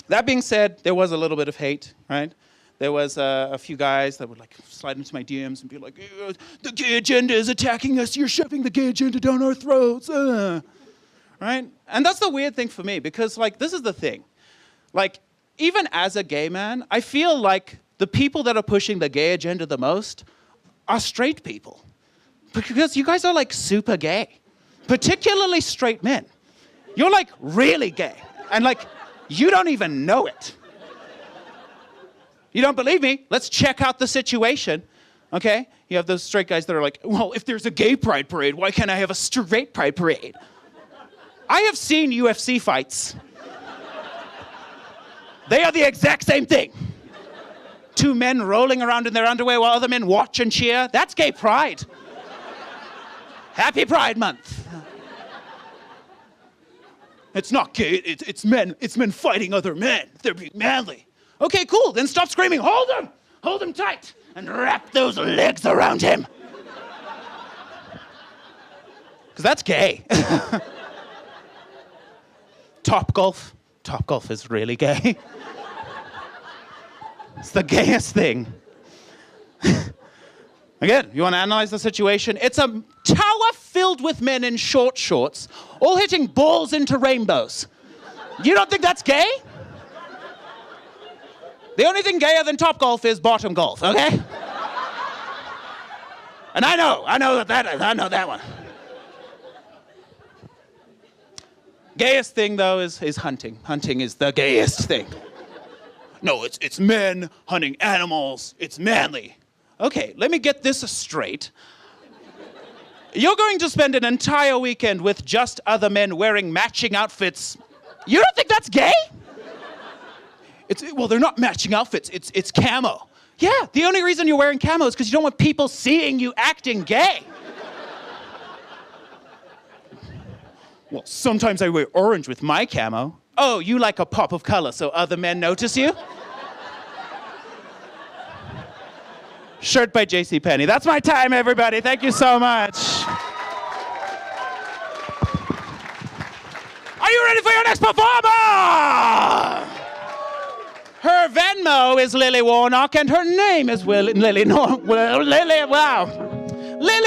That being said, there was a little bit of hate, right? There was a few guys that would like slide into my DMs and be like, the gay agenda is attacking us. You're shoving the gay agenda down our throats. Right? And that's the weird thing for me because like, this is the thing. Like, even as a gay man, I feel like the people that are pushing the gay agenda the most are straight people. Because you guys are like super gay, particularly straight men. You're like really gay, and like you don't even know it. You don't believe me? Let's check out the situation, okay? You have those straight guys that are like, well, if there's a gay pride parade, why can't I have a straight pride parade? I have seen UFC fights. They are the exact same thing. Two men rolling around in their underwear while other men watch and cheer. That's gay pride. Happy Pride Month. It's not gay, it's men fighting other men. They're being manly. Okay, cool, then stop screaming, hold him tight, and wrap those legs around him. Because that's gay. Topgolf is really gay. It's the gayest thing. Again, you want to analyze the situation? It's a tower filled with men in short shorts, all hitting balls into rainbows. You don't think that's gay? The only thing gayer than Topgolf is bottom golf, okay? And I know that one. Gayest thing, though, is hunting. Hunting is the gayest thing. No, it's men hunting animals. It's manly. Okay, let me get this straight. You're going to spend an entire weekend with just other men wearing matching outfits. You don't think that's gay? Well, they're not matching outfits. It's camo. Yeah, the only reason you're wearing camo is because you don't want people seeing you acting gay. Well, sometimes I wear orange with my camo. Oh, you like a pop of color so other men notice you? Shirt by JCPenney. That's my time, everybody. Thank you so much. Are you ready for your next performer? Her Venmo is Lily Warnock, and her name is Lily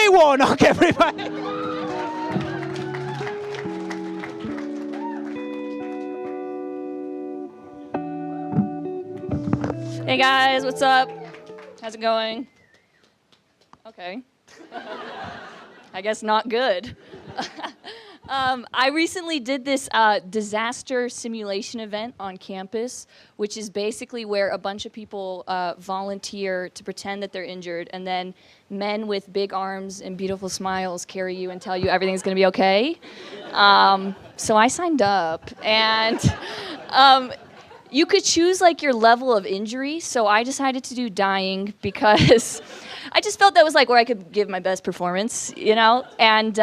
Warnock, everybody. Hey guys, what's up? How's it going? Okay. I guess not good. I recently did this disaster simulation event on campus, which is basically where a bunch of people volunteer to pretend that they're injured, and then men with big arms and beautiful smiles carry you and tell you everything's going to be okay. So I signed up, and you could choose like your level of injury, so I decided to do dying because I just felt that was like where I could give my best performance, you know? And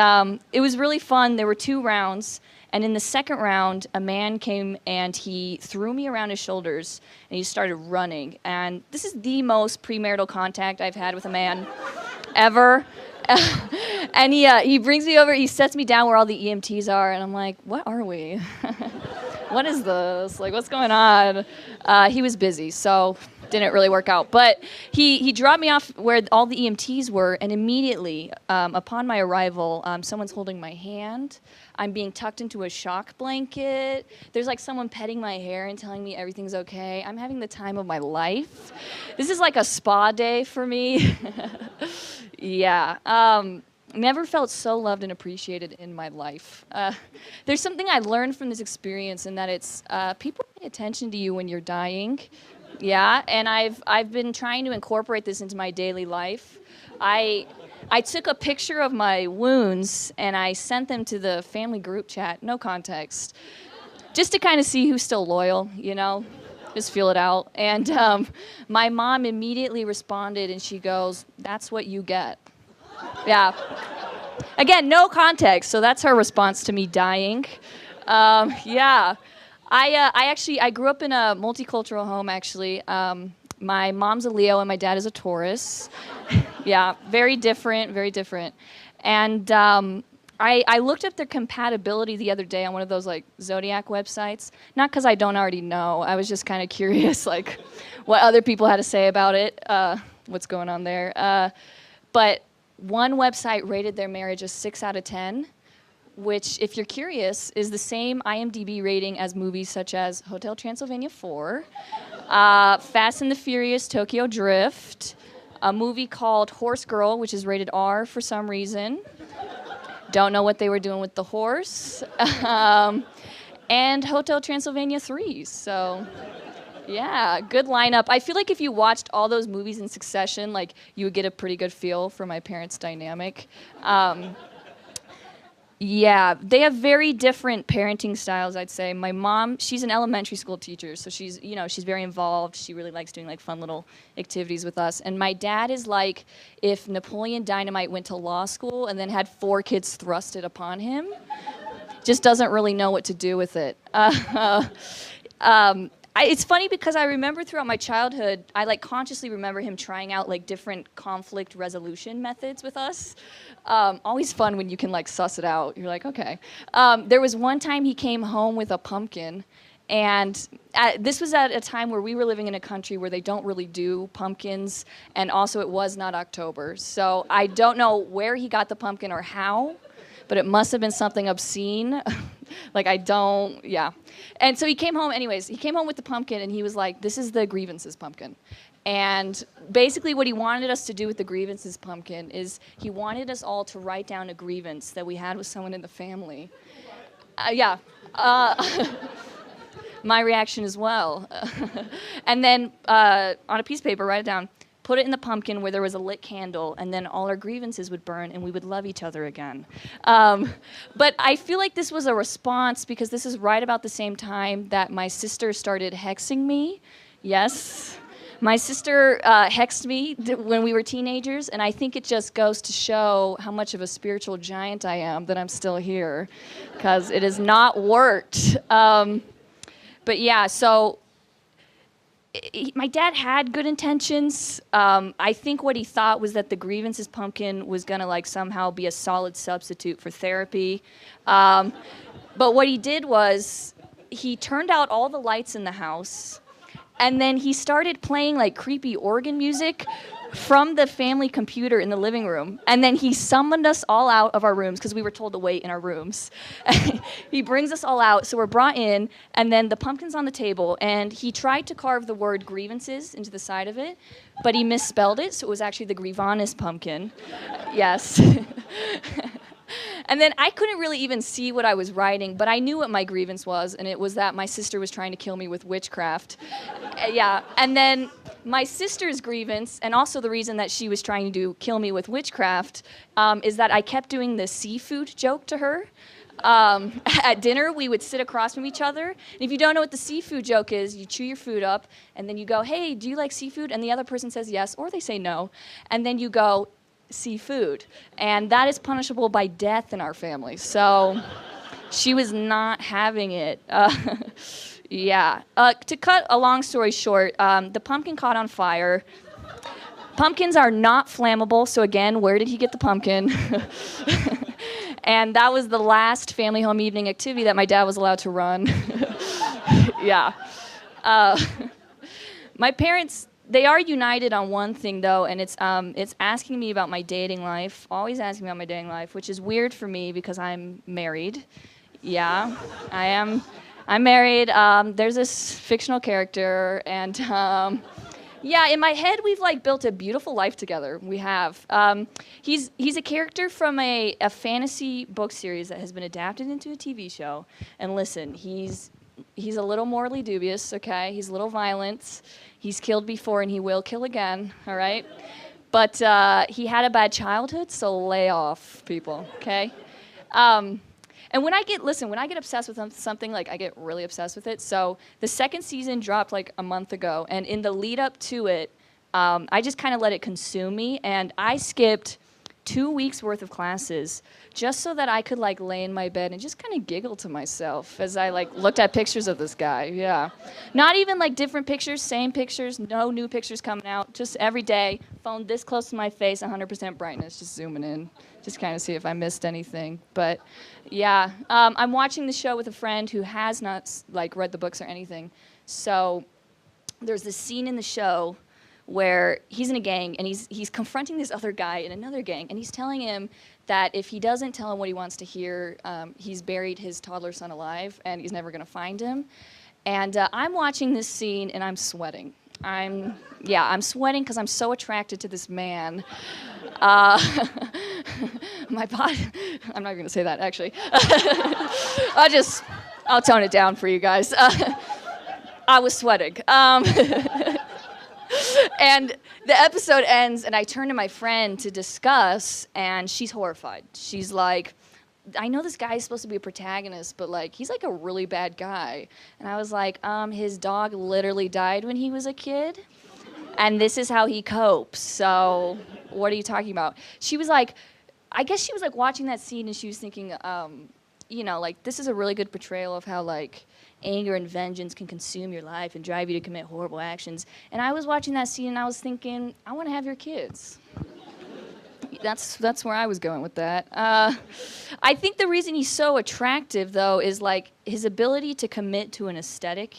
it was really fun. There were 2 rounds, and in the second round, a man came and he threw me around his shoulders, and he started running. And this is the most premarital contact I've had with a man ever. And he brings me over, he sets me down where all the EMTs are, and I'm like, what are we? What is this? Like, what's going on? He was busy, so didn't really work out. But he dropped me off where all the EMTs were, and immediately, upon my arrival, someone's holding my hand. I'm being tucked into a shock blanket. There's like someone petting my hair and telling me everything's okay. I'm having the time of my life. This is like a spa day for me. Yeah. Never felt so loved and appreciated in my life. There's something I learned from this experience, in that it's people pay attention to you when you're dying. Yeah, and I've been trying to incorporate this into my daily life. I took a picture of my wounds and I sent them to the family group chat, no context, just to kind of see who's still loyal, you know, just feel it out. And my mom immediately responded and she goes, "That's what you get." Yeah. Again, no context, so that's her response to me dying. Yeah. I grew up in a multicultural home, actually. My mom's a Leo and my dad is a Taurus. Yeah, very different, very different. And I looked up their compatibility the other day on one of those like Zodiac websites. Not because I don't already know. I was just kind of curious, like, what other people had to say about it, what's going on there. But one website rated their marriage a 6 out of 10, which, if you're curious, is the same IMDb rating as movies such as Hotel Transylvania 4, Fast and the Furious Tokyo Drift, a movie called Horse Girl, which is rated R for some reason. Don't know what they were doing with the horse. And Hotel Transylvania 3. So, yeah, good lineup. I feel like if you watched all those movies in succession, like, you would get a pretty good feel for my parents' dynamic. Yeah, they have very different parenting styles, I'd say. My mom, she's an elementary school teacher, so she's, she's very involved. She really likes doing like fun little activities with us. And my dad is like if Napoleon Dynamite went to law school and then had 4 kids thrusted upon him. Just doesn't really know what to do with it. It's funny because I remember throughout my childhood, I like consciously remember him trying out like different conflict resolution methods with us. Always fun when you can like suss it out. You're like, okay. There was one time he came home with a pumpkin, and this was at a time where we were living in a country where they don't really do pumpkins, and also it was not October. So I don't know where he got the pumpkin or how, but it must have been something obscene. Like, yeah. And so he came home, anyways, he came home with the pumpkin, and he was like, this is the grievances pumpkin. And basically what he wanted us to do with the grievances pumpkin is he wanted us all to write down a grievance that we had with someone in the family. Yeah. My reaction as well. And then on a piece of paper, write it down. Put it in the pumpkin where there was a lit candle, and then all our grievances would burn, and we would love each other again. But I feel like this was a response because this is right about the same time that my sister started hexing me. Yes. My sister hexed me when we were teenagers, and I think it just goes to show how much of a spiritual giant I am that I'm still here, because it has not worked. But yeah, so my dad had good intentions. I think what he thought was that the grievances pumpkin was gonna like somehow be a solid substitute for therapy. But what he did was he turned out all the lights in the house, and then he started playing like creepy organ music from the family computer in the living room. And then he summoned us all out of our rooms because we were told to wait in our rooms. He brings us all out, so we're brought in, and then the pumpkin's on the table, and he tried to carve the word grievances into the side of it, but he misspelled it, so it was actually the Grievanus pumpkin. Yes. And then I couldn't really even see what I was writing, but I knew what my grievance was, and it was that my sister was trying to kill me with witchcraft. Yeah, and then my sister's grievance, and also the reason that she was trying to kill me with witchcraft, is that I kept doing the seafood joke to her. At dinner, we would sit across from each other, and if you don't know what the seafood joke is, you chew your food up, and then you go, hey, do you like seafood? And the other person says yes, or they say no, and then you go, seafood, and that is punishable by death in our family. So she was not having it. Yeah. To cut a long story short, the pumpkin caught on fire. Pumpkins are not flammable, so again, where did he get the pumpkin? And that was the last family home evening activity that my dad was allowed to run. Yeah. My parents, they are united on one thing, though, and it's asking me about my dating life, always asking me about my dating life, which is weird for me because I'm married. Yeah, I am. I'm married. There's this fictional character, and yeah, in my head, we've like built a beautiful life together. We have. He's a character from a fantasy book series that has been adapted into a TV show. And listen, he's a little morally dubious, okay? He's a little violent. He's killed before and he will kill again, all right? But he had a bad childhood, so lay off, people, okay? And when I get obsessed with something, like I get really obsessed with it. So the second season dropped like a month ago, and in the lead up to it, I just kind of let it consume me, and I skipped 2 weeks worth of classes just so that I could like lay in my bed and just kind of giggle to myself as I like looked at pictures of this guy. Yeah, not even like different pictures, same pictures, no new pictures coming out. Just every day, phone this close to my face, 100% brightness, just zooming in, just kind of see if I missed anything. But yeah, I'm watching the show with a friend who has not like read the books or anything. So there's this scene in the show where he's in a gang and he's confronting this other guy in another gang, and he's telling him that if he doesn't tell him what he wants to hear, he's buried his toddler son alive and he's never going to find him. And I'm watching this scene and I'm sweating. I'm sweating because I'm so attracted to this man. My body, I'm not going to say that actually. I'll tone it down for you guys. I was sweating. And the episode ends, and I turn to my friend to discuss, and she's horrified. She's like, I know this guy is supposed to be a protagonist, but like he's like a really bad guy. And I was like, his dog literally died when he was a kid, and this is how he copes. So what are you talking about? She was like, I guess she was like watching that scene, and she was thinking, like this is a really good portrayal of how like anger and vengeance can consume your life and drive you to commit horrible actions. And I was watching that scene, and I was thinking, I want to have your kids. That's where I was going with that. I think the reason he's so attractive, though, is like his ability to commit to an aesthetic,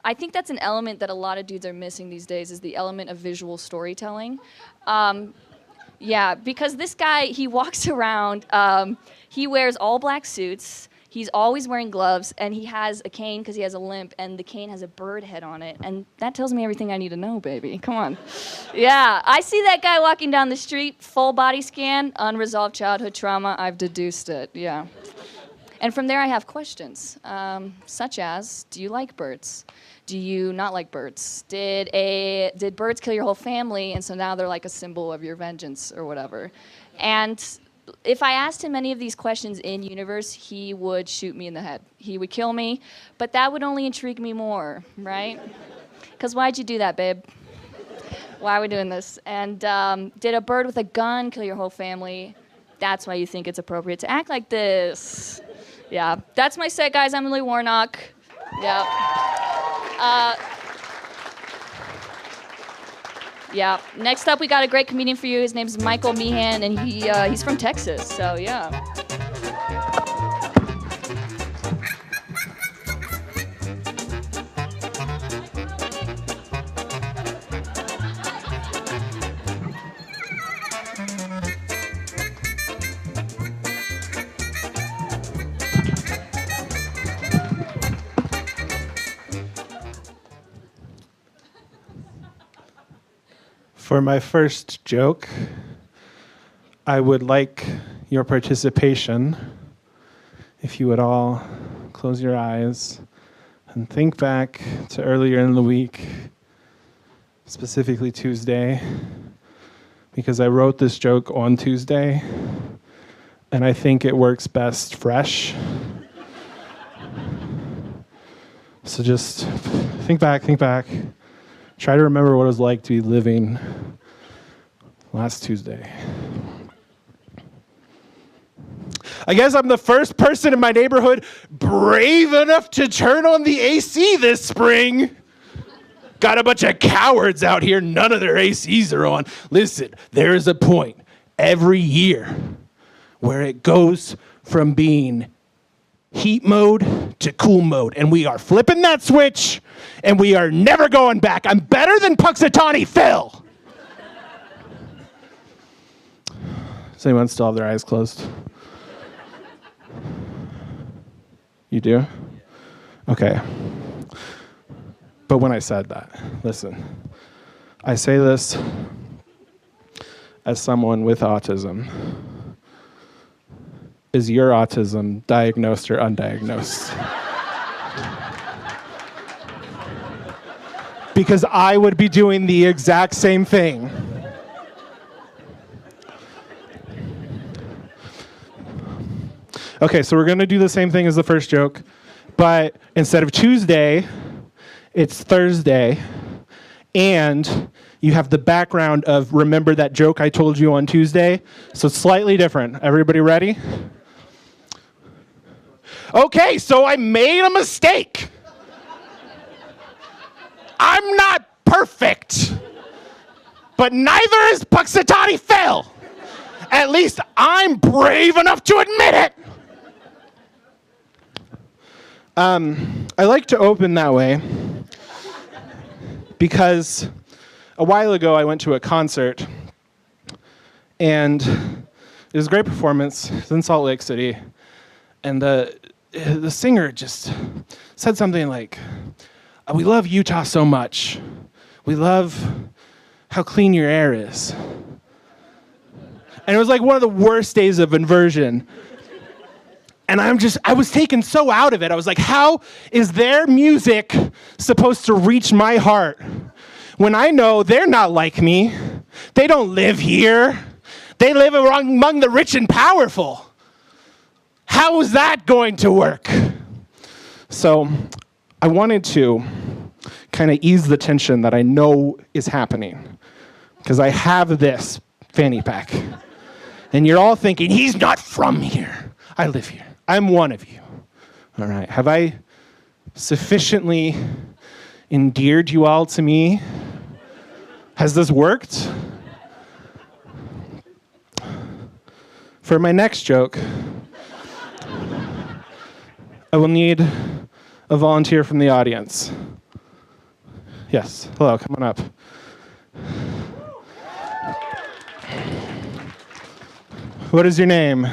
I think that's an element that a lot of dudes are missing these days, is the element of visual storytelling. Because this guy, he walks around, he wears all black suits, he's always wearing gloves, and he has a cane because he has a limp, and the cane has a bird head on it, and that tells me everything I need to know, baby. Come on. Yeah, I see that guy walking down the street, full body scan, unresolved childhood trauma, I've deduced it, yeah. And from there I have questions, such as, do you like birds? Do you not like birds? Did birds kill your whole family, and so now they're like a symbol of your vengeance or whatever? And if I asked him any of these questions in universe, he would shoot me in the head. He would kill me, but that would only intrigue me more, right? Because why'd you do that, babe? Why are we doing this? And did a bird with a gun kill your whole family? That's why you think it's appropriate to act like this. Yeah, that's my set, guys. I'm Emily Warnock. Yeah. Yeah. Next up, we got a great comedian for you. His name's Michael Meehan, and he's from Texas. So yeah. For my first joke, I would like your participation. If you would all close your eyes and think back to earlier in the week, specifically Tuesday, because I wrote this joke on Tuesday, and I think it works best fresh. So just think back. Try to remember what it was like to be living last Tuesday. I guess I'm the first person in my neighborhood brave enough to turn on the AC this spring. Got a bunch of cowards out here, none of their ACs are on. Listen, there is a point every year where it goes from being heat mode to cool mode, and we are flipping that switch, and we are never going back. I'm better than Puxatawny Phil. Does anyone still have their eyes closed? You do? Okay. But when I said that, listen, I say this as someone with autism. Is your autism diagnosed or undiagnosed? Because I would be doing the exact same thing. Okay, so we're gonna do the same thing as the first joke, but instead of Tuesday, it's Thursday, and you have the background of remember that joke I told you on Tuesday, so it's slightly different. Everybody ready? Okay, so I made a mistake. I'm not perfect, but neither is Puxatawny Phil. At least I'm brave enough to admit it. I like to open that way because a while ago I went to a concert, and it was a great performance. It was in Salt Lake City, and the the singer just said something like, we love Utah so much. We love how clean your air is. And it was like one of the worst days of inversion. And I was taken so out of it. I was like, how is their music supposed to reach my heart when I know they're not like me? They don't live here. They live among the rich and powerful. How is that going to work? So I wanted to kind of ease the tension that I know is happening, because I have this fanny pack. And you're all thinking, he's not from here. I live here. I'm one of you. All right. Have I sufficiently endeared you all to me? Has this worked? For my next joke, I will need a volunteer from the audience. Yes. Hello. Come on up. What is your name?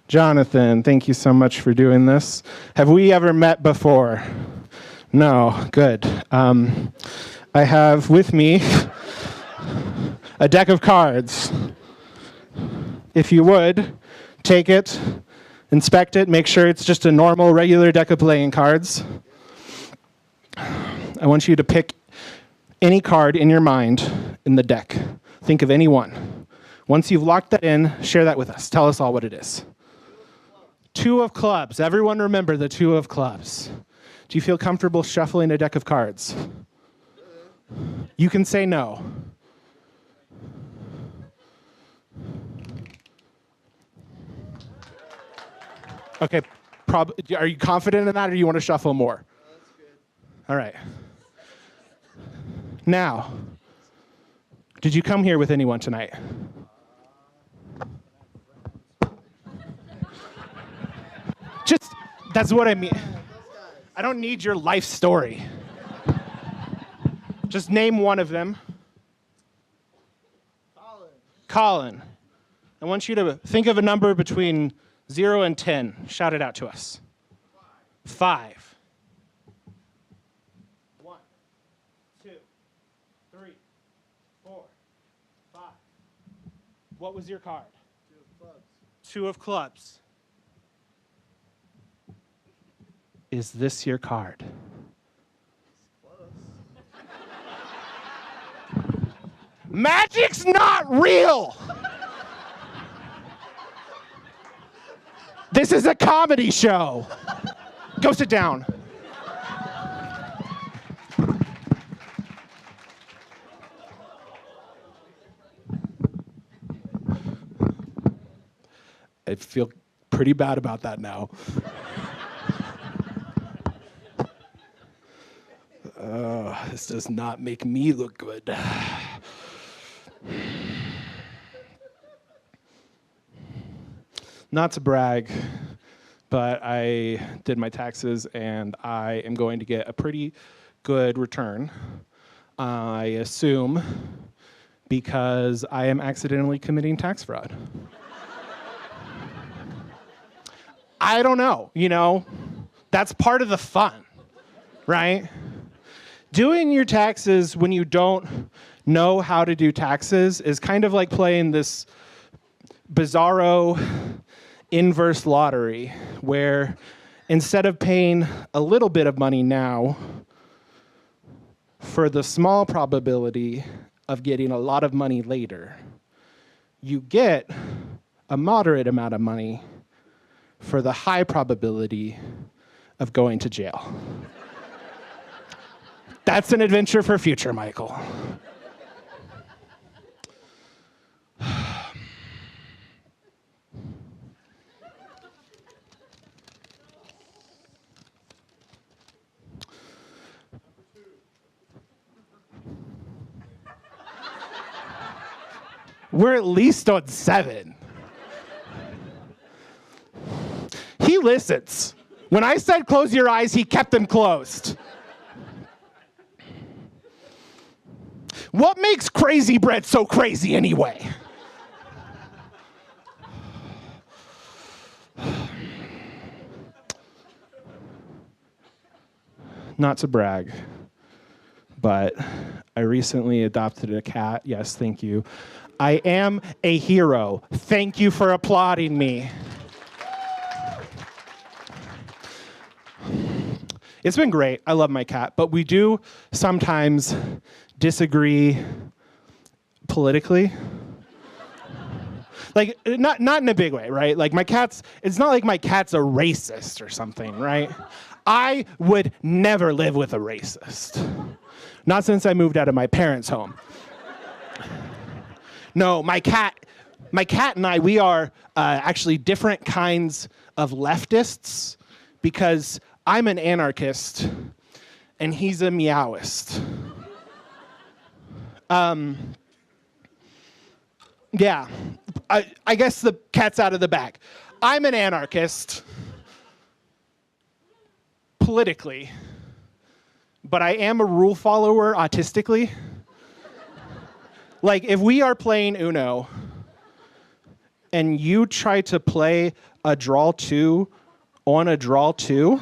Jonathan. Thank you so much for doing this. Have we ever met before? No. Good. I have with me a deck of cards. If you would, take it, inspect it, make sure it's just a normal, regular deck of playing cards. I want you to pick any card in your mind in the deck. Think of any one. Once you've locked that in, share that with us. Tell us all what it is. Two of clubs. Everyone remember the two of clubs. Do you feel comfortable shuffling a deck of cards? You can say no. Okay, are you confident in that, or do you want to shuffle more? That's good. All right. Now, did you come here with anyone tonight? That's what I mean. I don't need your life story. Just name one of them. Colin. I want you to think of a number between 0 and 10. Shout it out to us. 5. 1, 2, 3, 4, 5. What was your card? 2 of clubs. 2 of clubs. Is this your card? Close. Magic's not real! This is a comedy show. Go sit down. I feel pretty bad about that now. This does not make me look good. Not to brag, but I did my taxes and I am going to get a pretty good return, I assume, because I am accidentally committing tax fraud. I don't know, that's part of the fun, right? Doing your taxes when you don't know how to do taxes is kind of like playing this bizarro inverse lottery where instead of paying a little bit of money now for the small probability of getting a lot of money later, you get a moderate amount of money for the high probability of going to jail. That's an adventure for future, Michael. We're at least on 7. He listens. When I said close your eyes, he kept them closed. What makes crazy bread so crazy anyway? not to brag, but I recently adopted a cat. Yes, thank you. I am a hero. Thank you for applauding me. It's been great. I love my cat, but we do sometimes disagree politically. Like, not in a big way, right? Like, it's not like my cat's a racist or something, right? I would never live with a racist. Not since I moved out of my parents' home. No, my cat and I, we are actually different kinds of leftists because I'm an anarchist and he's a meowist. Yeah, I guess the cat's out of the bag. I'm an anarchist politically, but I am a rule follower autistically. Like, if we are playing Uno and you try to play a draw 2 on a draw 2,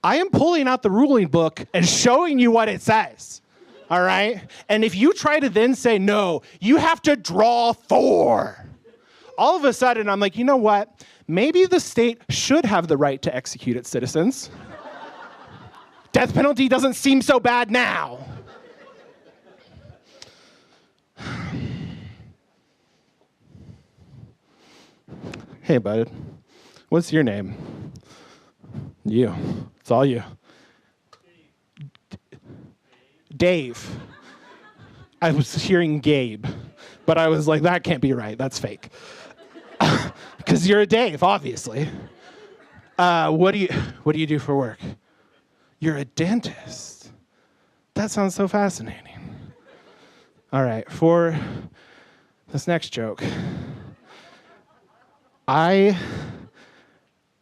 I am pulling out the ruling book and showing you what it says. All right? And if you try to then say, no, you have to draw 4, all of a sudden I'm like, you know what? Maybe the state should have the right to execute its citizens. Death penalty doesn't seem so bad now. Hey, bud. What's your name? You. It's all you. Dave. I was hearing Gabe, but I was like, that can't be right. That's fake. Because you're a Dave, obviously. What do you do for work? You're a dentist. That sounds so fascinating. All right, for this next joke,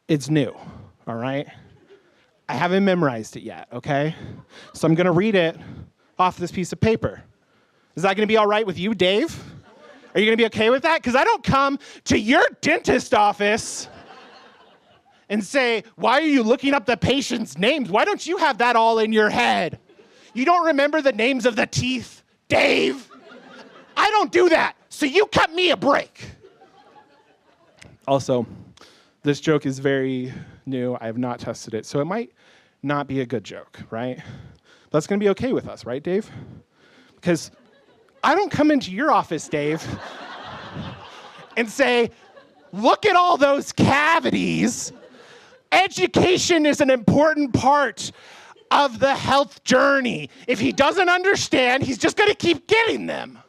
it's new, all right? I haven't memorized it yet, okay? So I'm gonna read it off this piece of paper. Is that gonna be all right with you, Dave? Are you gonna be okay with that? Because I don't come to your dentist office and say, why are you looking up the patient's names? Why don't you have that all in your head? You don't remember the names of the teeth, Dave? I don't do that, so you cut me a break. Also, this joke is very new. I have not tested it, so it might not be a good joke, right? That's gonna be okay with us, right, Dave? Because I don't come into your office, Dave, and say, look at all those cavities. Education is an important part of the health journey. If he doesn't understand, he's just gonna keep getting them.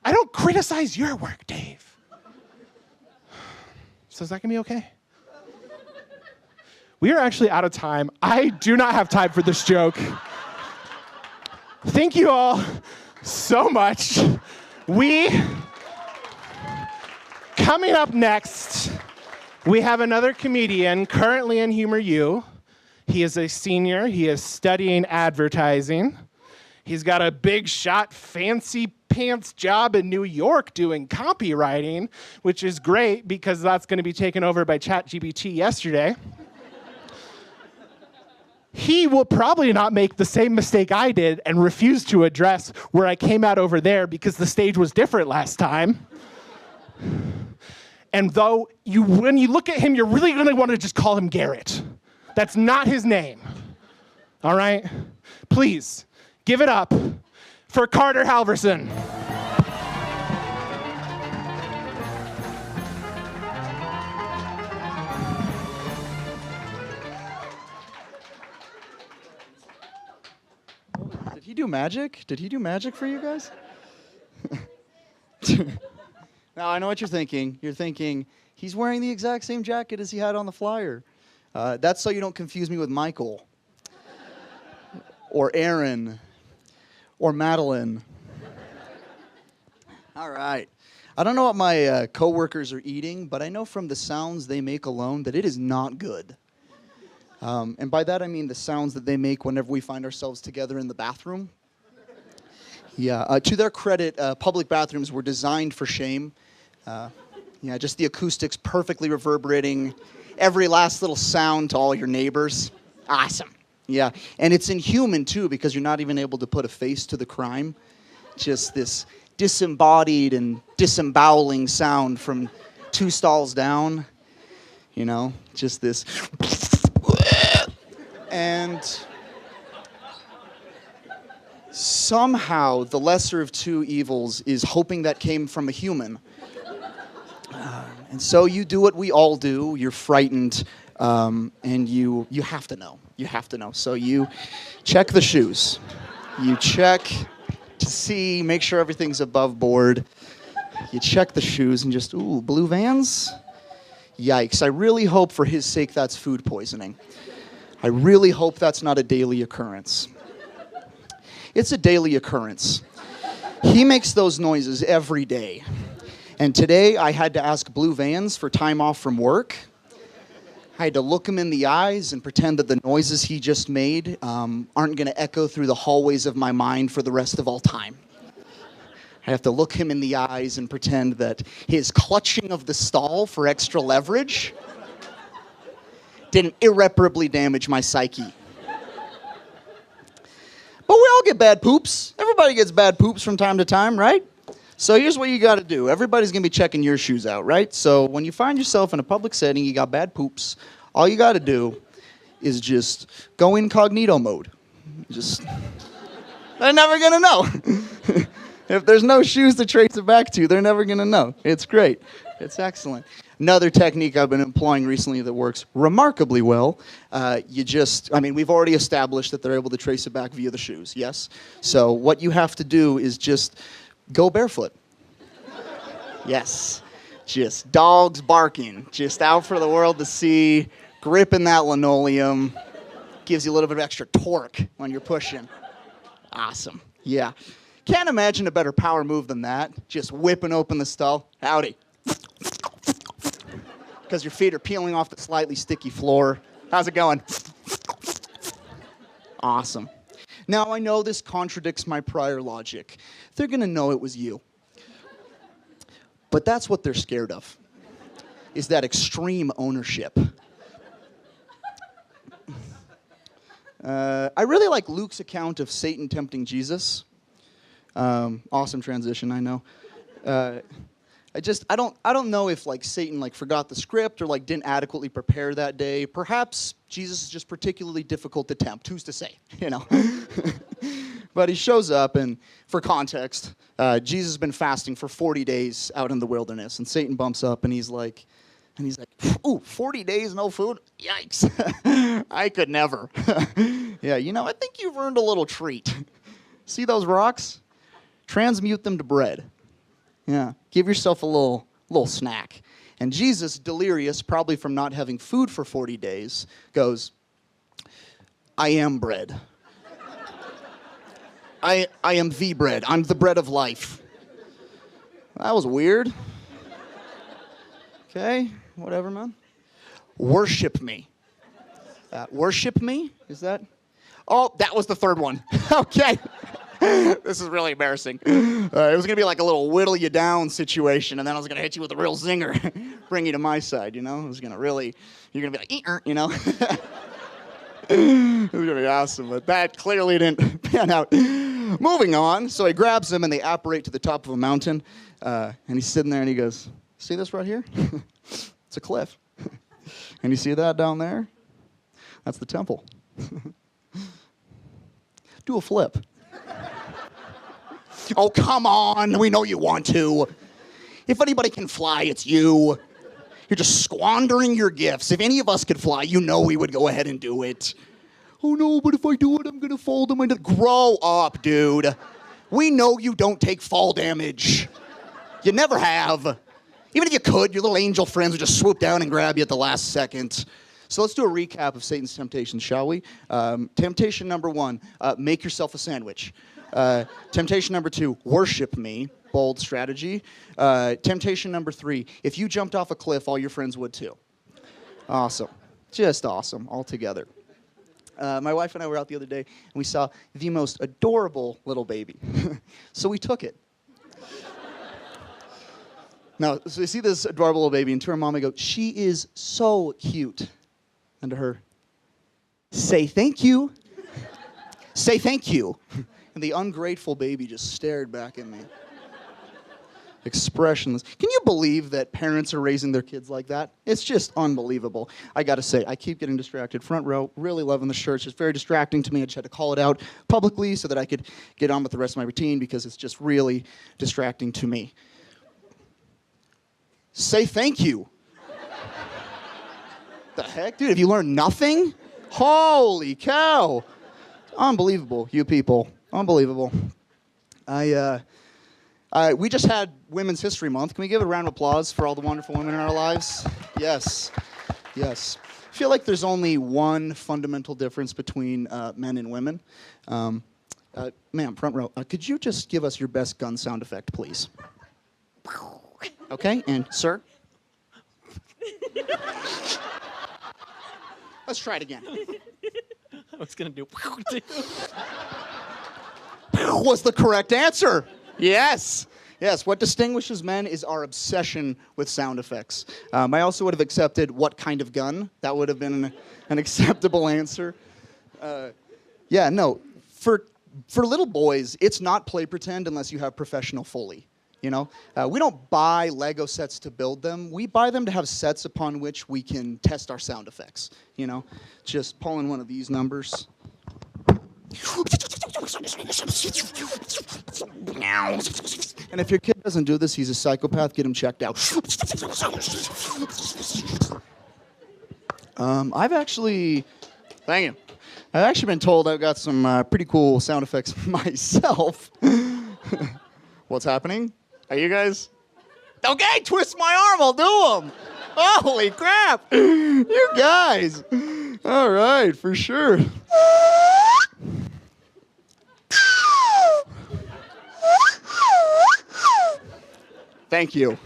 I don't criticize your work, Dave. So is that gonna be okay? We are actually out of time. I do not have time for this joke. Thank you all so much. Coming up next, we have another comedian currently in Humor U. He is a senior. He is studying advertising. He's got a big shot, fancy pants job in New York doing copywriting, which is great because that's going to be taken over by ChatGPT yesterday. He will probably not make the same mistake I did and refuse to address where I came out over there because the stage was different last time. And though when you look at him, you're really going to want to just call him Garrett. That's not his name. All right? Please, give it up for Carter Halverson. Did he do magic? Did he do magic for you guys? Now, I know what you're thinking. You're thinking, he's wearing the exact same jacket as he had on the flyer. That's so you don't confuse me with Michael. Or Aaron. Or Madeline. All right. I don't know what my coworkers are eating, but I know from the sounds they make alone that it is not good. And by that I mean the sounds that they make whenever we find ourselves together in the bathroom. Yeah, to their credit, public bathrooms were designed for shame. Just the acoustics perfectly reverberating, every last little sound to all your neighbors. Awesome. Yeah, and it's inhuman too because you're not even able to put a face to the crime. Just this disembodied and disemboweling sound from 2 stalls down. You know, just this. And somehow the lesser of 2 evils is hoping that came from a human. And so you do what we all do. You're frightened, and you have to know. You have to know. So you check the shoes. You check to see, make sure everything's above board. You check the shoes and just, ooh, blue Vans? Yikes. I really hope for his sake that's food poisoning. I really hope that's not a daily occurrence. It's a daily occurrence. He makes those noises every day. And today I had to ask Blue Vans for time off from work. I had to look him in the eyes and pretend that the noises he just made aren't going to echo through the hallways of my mind for the rest of all time. I have to look him in the eyes and pretend that his clutching of the stall for extra leverage didn't irreparably damage my psyche. But we all get bad poops. Everybody gets bad poops from time to time, right? So here's what you got to do. Everybody's going to be checking your shoes out, right? So when you find yourself in a public setting, you got bad poops, all you got to do is just go incognito mode. Just, they're never going to know. If there's no shoes to trace it back to, they're never going to know. It's great. It's excellent. Another technique I've been employing recently that works remarkably well, we've already established that they're able to trace it back via the shoes, yes? So what you have to do is just go barefoot. Yes. Just dogs barking, just out for the world to see, gripping that linoleum. Gives you a little bit of extra torque when you're pushing. Awesome. Yeah. Can't imagine a better power move than that. Just whipping open the stall. Howdy. Because your feet are peeling off the slightly sticky floor. How's it going? Awesome. Now, I know this contradicts my prior logic. They're going to know it was you. But that's what they're scared of, is that extreme ownership. I really like Luke's account of Satan tempting Jesus. Awesome transition, I know. I don't know if Satan forgot the script or didn't adequately prepare that day. Perhaps Jesus is just particularly difficult to tempt. Who's to say? You know. But he shows up, and for context, Jesus has been fasting for 40 days out in the wilderness, and Satan bumps up, and he's like, ooh, 40 days no food? Yikes. I could never. Yeah, I think you've earned a little treat. See those rocks? Transmute them to bread. Yeah, give yourself a little snack. And Jesus, delirious, probably from not having food for 40 days, goes, I am bread. I am the bread. I'm the bread of life. That was weird. Okay, whatever, man. Worship me. Worship me? Is that? Oh, that was the third one. Okay. This is really embarrassing. It was going to be like a little whittle you down situation, and then I was going to hit you with a real zinger, bring you to my side, It was going to really, you're going to be like, It was going to be awesome, but that clearly didn't pan out. Moving on, so he grabs him, and they apparate to the top of a mountain, and he's sitting there, and he goes, see this right here? It's a cliff. And you see that down there? That's the temple. Do a flip. Oh, come on. We know you want to. If anybody can fly, it's you. You're just squandering your gifts. If any of us could fly, we would go ahead and do it. Oh, no, but if I do it, I'm going to fall them into... Grow up, dude. We know you don't take fall damage. You never have. Even if you could, your little angel friends would just swoop down and grab you at the last second. So let's do a recap of Satan's temptations, shall we? Temptation number 1, make yourself a sandwich. Temptation number 2, worship me. Bold strategy. Temptation number 3, if you jumped off a cliff, all your friends would too. Awesome. Just awesome altogether. My wife and I were out the other day, and we saw the most adorable little baby. So we took it. Now, so you see this adorable little baby, and to her mom I go, she is so cute. And to her, Say thank you. Say thank you. And the ungrateful baby just stared back at me. Expressionless. Can you believe that parents are raising their kids like that? It's just unbelievable. I gotta say, I keep getting distracted. Front row, really loving the shirts. It's very distracting to me. I just had to call it out publicly so that I could get on with the rest of my routine because it's just really distracting to me. Say thank you. The heck, dude? Have you learned nothing? Holy cow. Unbelievable, you people. Unbelievable. We just had Women's History Month. Can we give a round of applause for all the wonderful women in our lives? Yes. Yes. I feel like there's only one fundamental difference between men and women. Ma'am, front row, could you just give us your best gun sound effect, please? Okay, and sir? Let's try it again. I was going to do Was the correct answer. Yes. Yes, what distinguishes men is our obsession with sound effects. I also would have accepted what kind of gun. That would have been an acceptable answer. Yeah, no, for little boys, it's not play pretend unless you have professional Foley. You know, we don't buy Lego sets to build them. We buy them to have sets upon which we can test our sound effects. You know, just pull in one of these numbers. And if your kid doesn't do this, he's a psychopath. Get him checked out. I've actually been told I've got some pretty cool sound effects myself. What's happening? Are you guys? Okay, twist my arm, I'll do them. Holy crap. You guys. All right, for sure. Thank you.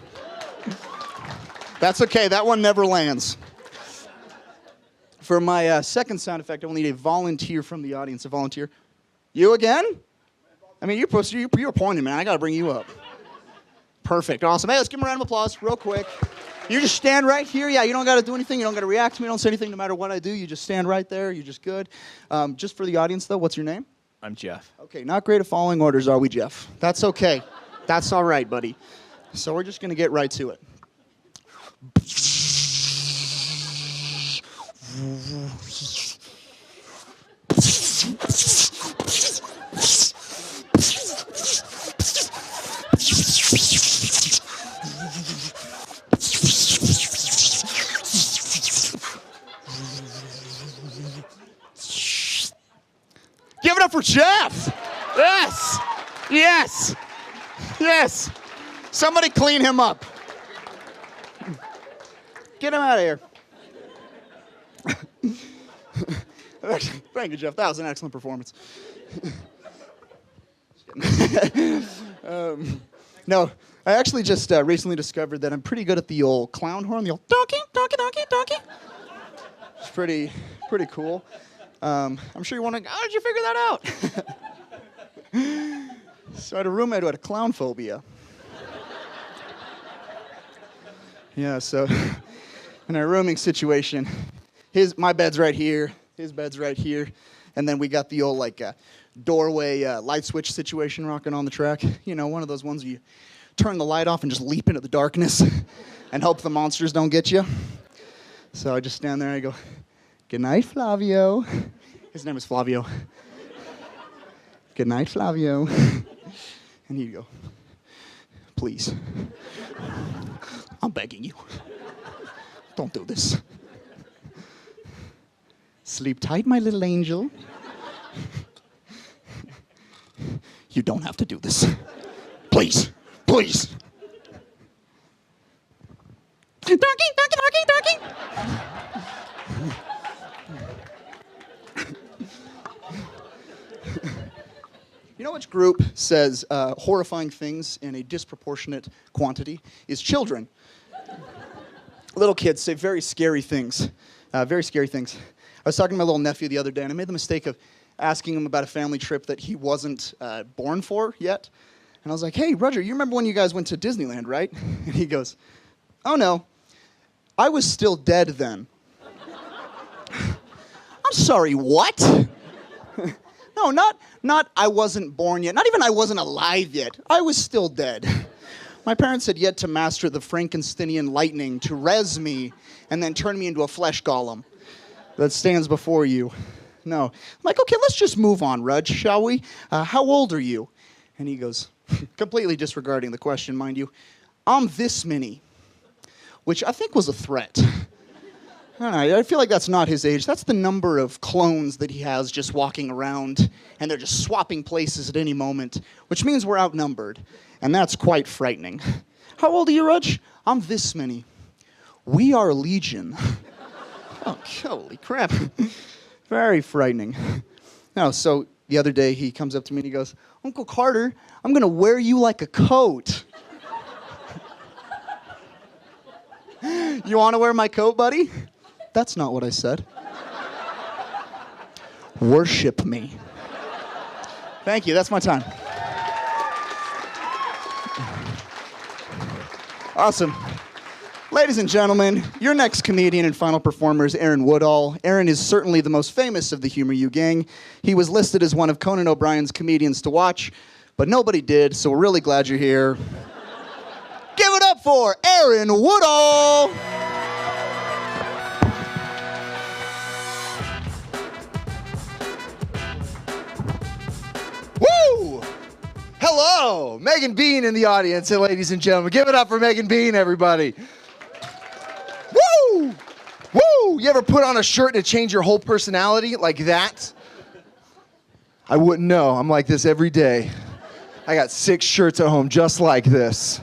That's okay, that one never lands. For my second sound effect, I will need a volunteer from the audience. A volunteer. You again? I mean, you're pointing, man. I got to bring you up. Perfect. Awesome. Hey, let's give him a round of applause real quick. You just stand right here. Yeah, you don't got to do anything. You don't got to react to me. Don't say anything no matter what I do. You just stand right there. You're just good. Just for the audience, though, what's your name? I'm Jeff. Okay, not great at following orders, are we, Jeff? That's okay. That's all right, buddy. So we're just going to get right to it. Give it up for Jeff! Yes! Yes! Yes! Somebody clean him up. Get him out of here. Thank you, Jeff. That was an excellent performance. No, I actually just recently discovered that I'm pretty good at the old clown horn, the old donkey, donkey, donkey, donkey. It's pretty cool. I'm sure you're wondering, how did you figure that out? So I had a roommate who had a clown phobia. Yeah, so in our rooming situation, my bed's right here, his bed's right here, and then we got the old doorway light switch situation rocking on the track. You know, one of those ones where you turn the light off and just leap into the darkness and hope the monsters don't get you. So I just stand there and I go, "Good night, Flavio." His name is Flavio. "Good night, Flavio." And he'd go, "Please, I'm begging you. Don't do this. Sleep tight, my little angel. You don't have to do this. Please, please." Donkey, donkey, donkey, donkey. You know which group says horrifying things in a disproportionate quantity? Is children. Little kids say very scary things. Very scary things. I was talking to my little nephew the other day, and I made the mistake of asking him about a family trip that he wasn't born for yet. And I was like, "Hey, Roger, you remember when you guys went to Disneyland, right?" And he goes, "Oh, no. I was still dead then." I'm I'm sorry, what? No, not I wasn't born yet. Not even I wasn't alive yet. I was still dead. My parents had yet to master the Frankensteinian lightning to res me and then turn me into a flesh golem that stands before you. No. I'm like, okay, let's just move on, Rudge, shall we? How old are you? And he goes, completely disregarding the question, mind you, I'm this many, which I think was a threat. I don't know, I feel like that's not his age. That's the number of clones that he has just walking around, and they're just swapping places at any moment, which means we're outnumbered, and that's quite frightening. How old are you, Rudge? I'm this many. We are legion. Oh, holy crap. Very frightening. Now, so the other day he comes up to me and he goes, Uncle Carter, I'm going to wear you like a coat. You want to wear my coat, buddy? That's not what I said. Worship me. Thank you. That's my time. Awesome. Ladies and gentlemen, your next comedian and final performer is Aaron Woodall. Aaron is certainly the most famous of the Humor U gang. He was listed as one of Conan O'Brien's comedians to watch, but nobody did, so we're really glad you're here. Give it up for Aaron Woodall! Woo! Hello, Megan Bean in the audience, ladies and gentlemen. Give it up for Megan Bean, everybody. Woo! Woo! You ever put on a shirt to change your whole personality like that? I wouldn't know. I'm like this every day. I got 6 shirts at home just like this.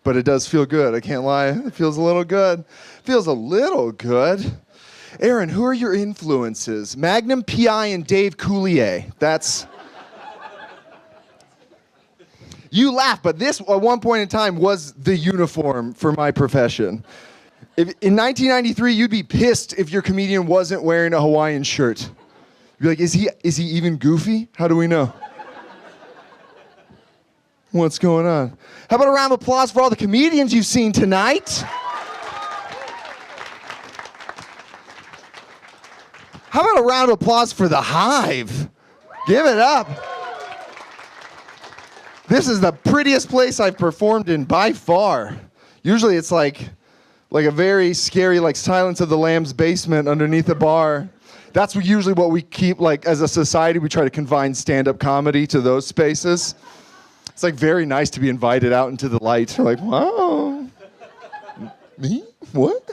But it does feel good. I can't lie. It feels a little good. Feels a little good. Aaron, who are your influences? Magnum P.I. and Dave Coulier. That's... You laugh, but this, at one point in time, was the uniform for my profession. In 1993, you'd be pissed if your comedian wasn't wearing a Hawaiian shirt. You'd be like, is he even goofy? How do we know? What's going on? How about a round of applause for all the comedians you've seen tonight? How about a round of applause for the Hive? Give it up. This is the prettiest place I've performed in by far. Usually it's like a very scary, like Silence of the Lambs basement underneath a bar. That's usually what we keep, like, as a society, we try to confine stand-up comedy to those spaces. It's like very nice to be invited out into the light. Like, wow. Me? What?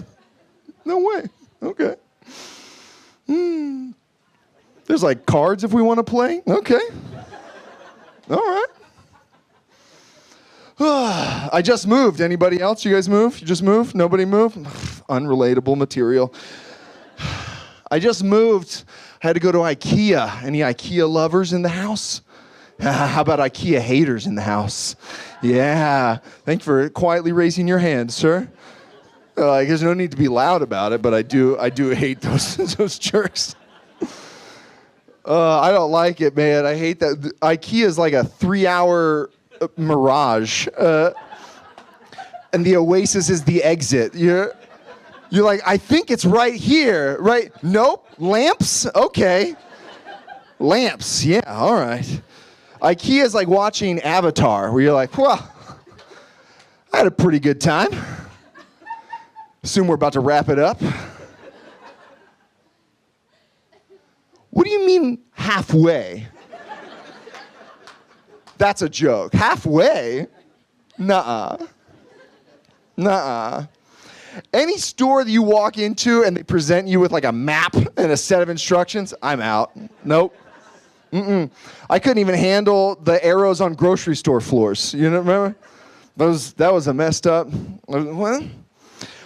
No way. Okay. There's like cards if we want to play. Okay. All right. I just moved. Anybody else? You guys move? You just moved? Nobody moved? Unrelatable material. I just moved. I had to go to IKEA. Any IKEA lovers in the house? How about IKEA haters in the house? Yeah. Thank you for quietly raising your hand, sir. There's no need to be loud about it, but I do hate those jerks. I don't like it, man. I hate that. IKEA is like a 3-hour mirage, and the Oasis is the exit. You're like, I think it's right here, right? Nope. Lamps? Okay. Lamps. Yeah. All right. IKEA is like watching Avatar, where you're like, well, I had a pretty good time. Assume we're about to wrap it up. What do you mean halfway? That's a joke. Halfway? Nuh-uh. Nuh-uh. Any store that you walk into and they present you with like a map and a set of instructions, I'm out. Nope. I couldn't even handle the arrows on grocery store floors. You know, remember? That was a messed up. What?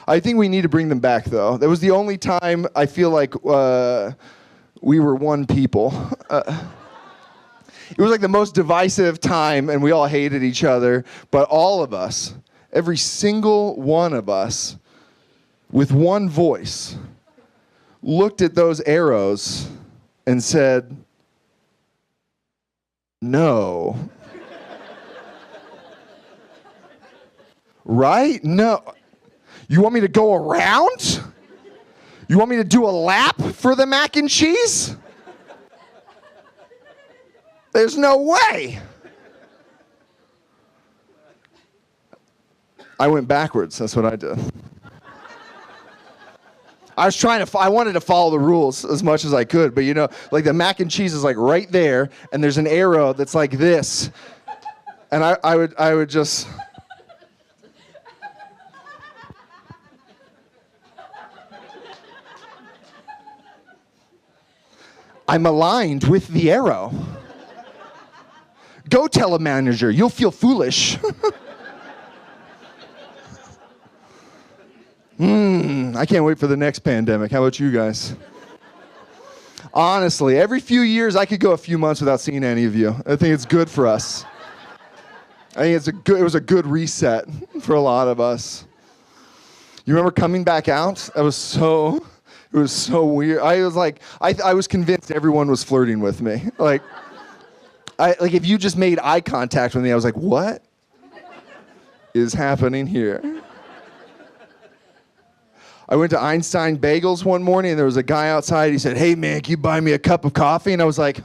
I think we need to bring them back, though. That was the only time I feel like we were one people. It was like the most divisive time, and we all hated each other. But all of us, every single one of us, with one voice, looked at those arrows and said, no. Right? No. You want me to go around? You want me to do a lap for the mac and cheese? There's no way. I went backwards. That's what I did. I wanted to follow the rules as much as I could, but you know, like the mac and cheese is like right there, and there's an arrow that's like this. And I would just... I'm aligned with the arrow. Go tell a manager, you'll feel foolish. I can't wait for the next pandemic. How about you guys? Honestly, every few years I could go a few months without seeing any of you. I think it's good for us. I think it was a good reset for a lot of us. You remember coming back out? It was so weird. I was convinced everyone was flirting with me. Like if you just made eye contact with me, I was like, what is happening here? I went to Einstein Bagels one morning, and there was a guy outside. He said, hey, man, can you buy me a cup of coffee? And I was like,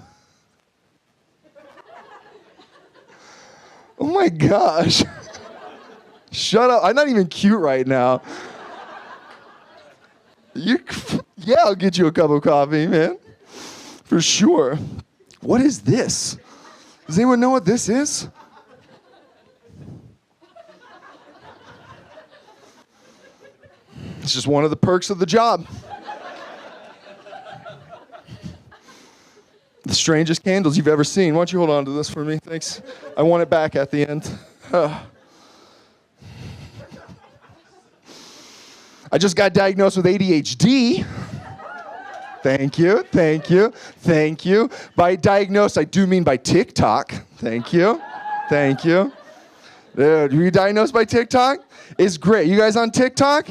oh, my gosh. Shut up. I'm not even cute right now. Yeah, I'll get you a cup of coffee, man. For sure. What is this? Does anyone know what this is? It's just one of the perks of the job. The strangest candles you've ever seen. Why don't you hold on to this for me? Thanks. I want it back at the end. I just got diagnosed with ADHD. Thank you, thank you, thank you. By diagnosed, I do mean by TikTok. Thank you, thank you. Dude, were you diagnosed by TikTok? It's great. You guys on TikTok?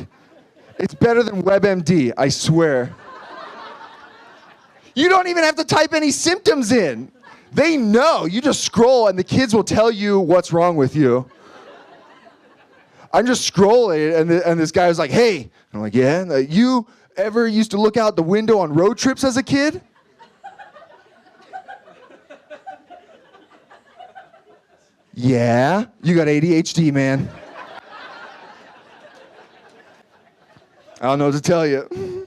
It's better than WebMD, I swear. You don't even have to type any symptoms in. They know. You just scroll and the kids will tell you what's wrong with you. I'm just scrolling and this guy was like, hey. I'm like, yeah? You ever used to look out the window on road trips as a kid? Yeah, you got ADHD, man. I don't know what to tell you.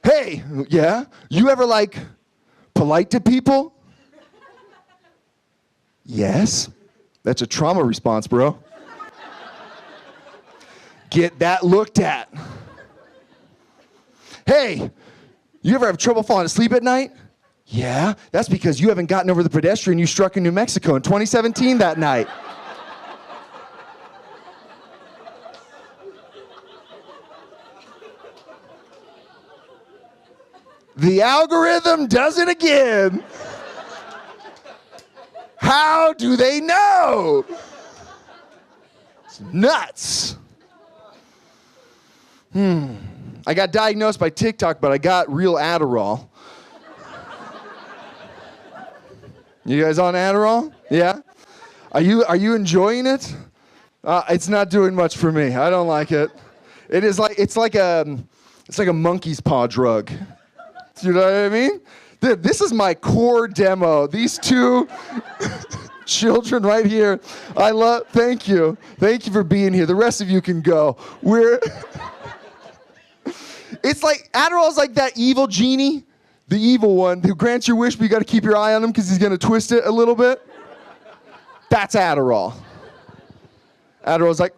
Hey, yeah? You ever like polite to people? Yes. That's a trauma response, bro. Get that looked at. Hey, you ever have trouble falling asleep at night? Yeah, that's because you haven't gotten over the pedestrian you struck in New Mexico in 2017 that night. The algorithm does it again. How do they know? It's nuts. I got diagnosed by TikTok, but I got real Adderall. You guys on Adderall? Yeah? Are you enjoying it? It's not doing much for me. I don't like it. It's like a monkey's paw drug. You know what I mean? This is my core demo. These two children right here. Thank you. Thank you for being here. The rest of you can go. It's like, Adderall's like that evil genie, the evil one who grants your wish, but you got to keep your eye on him because he's going to twist it a little bit. That's Adderall. Adderall's like,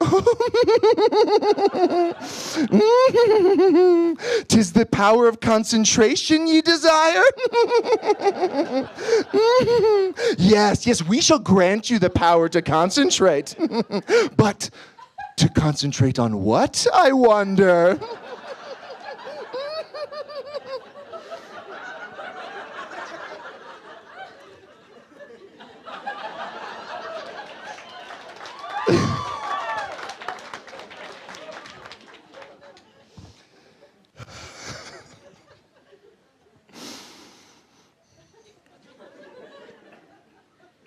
'tis the power of concentration you desire. Yes, we shall grant you the power to concentrate. But to concentrate on what, I wonder?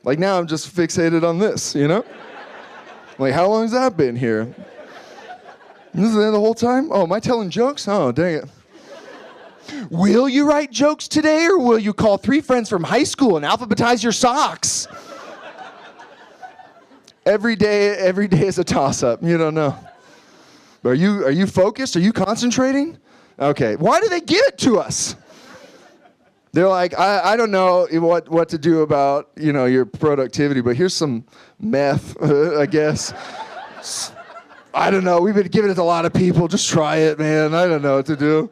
Like now I'm just fixated on this, you know? Like, how long has that been here? This is there the whole time? Oh, am I telling jokes? Oh, dang it. Will you write jokes today, or will you call 3 friends from high school and alphabetize your socks? Every day is a toss-up. You don't know. Are you focused? Are you concentrating? Okay. Why do they give it to us? They're like, I don't know what to do about, your productivity, but here's some meth, I guess. I don't know. We've been giving it to a lot of people. Just try it, man. I don't know what to do.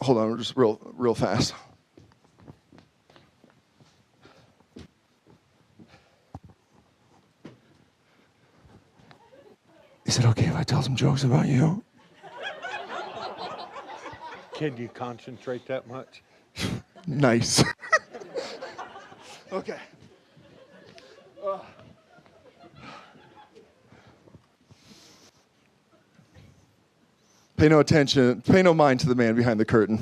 Hold on, just real fast. Is it okay if I tell some jokes about you? Can you concentrate that much? Nice. Okay. Pay no attention, pay no mind to the man behind the curtain.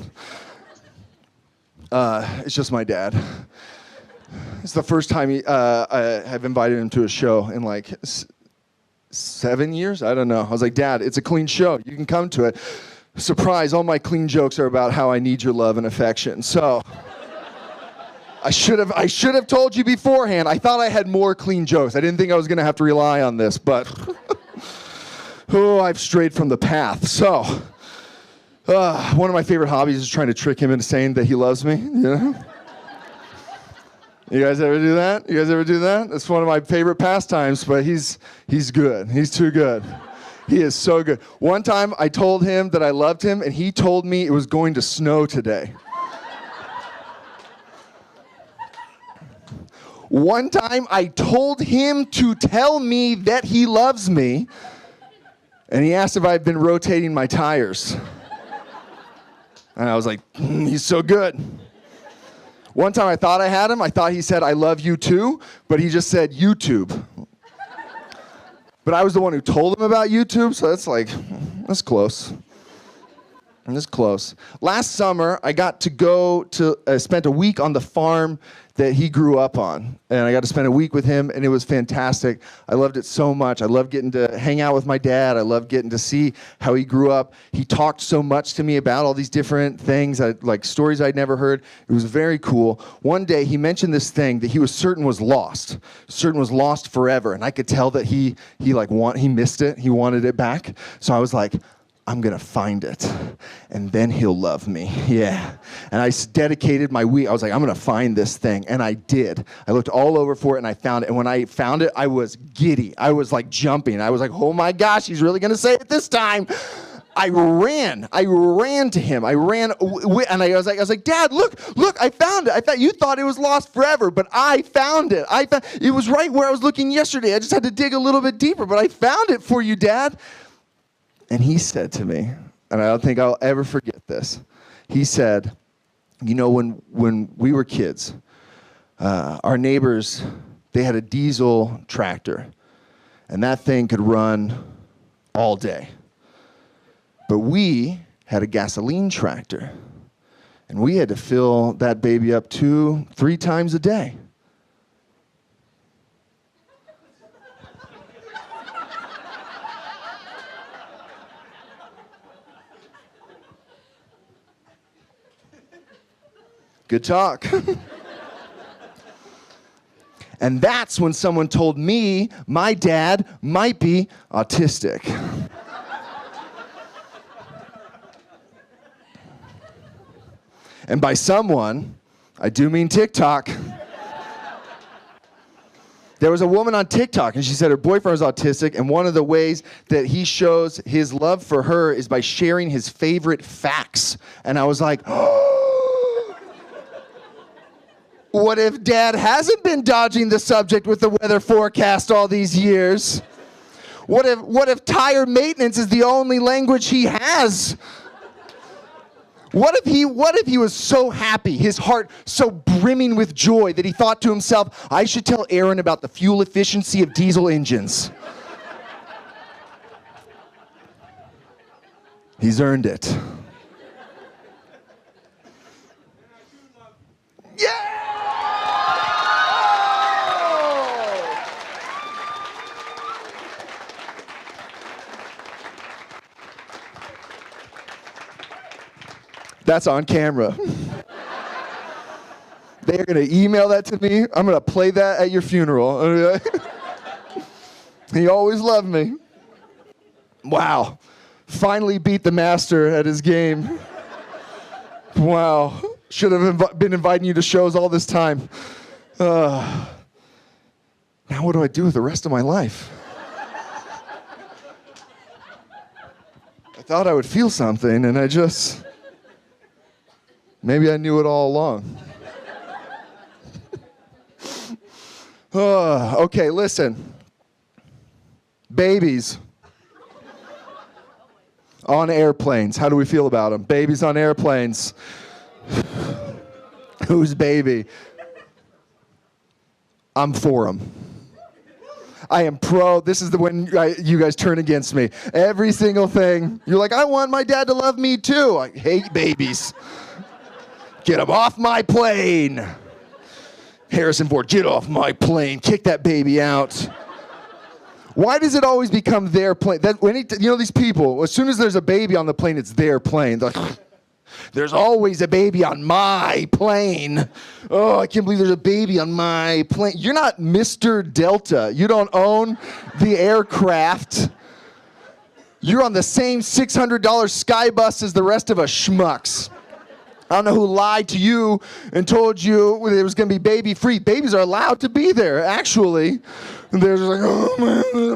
It's just my dad. It's the first time I've invited him to a show in like 7 years? I don't know. I was like, Dad, it's a clean show. You can come to it. Surprise, all my clean jokes are about how I need your love and affection. So I should have told you beforehand. I thought I had more clean jokes. I didn't think I was going to have to rely on this, but I've strayed from the path. So one of my favorite hobbies is trying to trick him into saying that he loves me. You guys ever do that? It's one of my favorite pastimes, but he's good. He's too good. He is so good. One time I told him that I loved him, and he told me it was going to snow today. One time I told him to tell me that he loves me, and he asked if I've been rotating my tires. And I was like, he's so good. One time I thought I had him. I thought he said, I love you too, but he just said YouTube. But I was the one who told him about YouTube, so that's close. And it's close. Last summer, I got to go to, spent a week on the farm that he grew up on. And I got to spend a week with him, and it was fantastic. I loved it so much. I loved getting to hang out with my dad. I loved getting to see how he grew up. He talked so much to me about all these different things, like stories I'd never heard. It was very cool. One day, he mentioned this thing that he was certain was lost forever. And I could tell that he missed it. He wanted it back. So I was like, I'm going to find it, and then he'll love me. Yeah. And I dedicated my week. I was like, I'm going to find this thing, and I did. I looked all over for it, and I found it. And when I found it, I was giddy. I was like jumping. I was like, oh my gosh, he's really going to say it this time. I ran to him. I ran, and I was like, Dad, look, I found it. I thought you thought it was lost forever, but I found it. It was right where I was looking yesterday. I just had to dig a little bit deeper, but I found it for you, Dad. And he said to me, and I don't think I'll ever forget this, he said, when we were kids, our neighbors, they had a diesel tractor, and that thing could run all day. But we had a gasoline tractor, and we had to fill that baby up 2-3 times a day. Good talk. And that's when someone told me my dad might be autistic. And by someone, I do mean TikTok. There was a woman on TikTok, and she said her boyfriend was autistic, and one of the ways that he shows his love for her is by sharing his favorite facts. And I was like, oh, what if Dad hasn't been dodging the subject with the weather forecast all these years? What if tire maintenance is the only language he has? What if he was so happy, his heart so brimming with joy that he thought to himself, I should tell Aaron about the fuel efficiency of diesel engines. He's earned it. Yeah! That's on camera. They're going to email that to me. I'm going to play that at your funeral. He always loved me. Wow. Finally beat the master at his game. Wow. Should have been inviting you to shows all this time. Now what do I do with the rest of my life? I thought I would feel something, and maybe I knew it all along. Okay, listen. Babies on airplanes. How do we feel about them? Babies on airplanes. Whose baby? I'm for them. I am pro. This is when you guys turn against me. Every single thing. You're like, I want my dad to love me too. I hate babies. Get them off my plane. Harrison Ford, get off my plane. Kick that baby out. Why does it always become their plane? These people, as soon as there's a baby on the plane, it's their plane. They're like, there's always a baby on my plane. Oh, I can't believe there's a baby on my plane. You're not Mr. Delta. You don't own the aircraft. You're on the same $600 sky bus as the rest of us schmucks. I don't know who lied to you and told you it was going to be baby free. Babies are allowed to be there, actually. And they're just like, oh man, there's a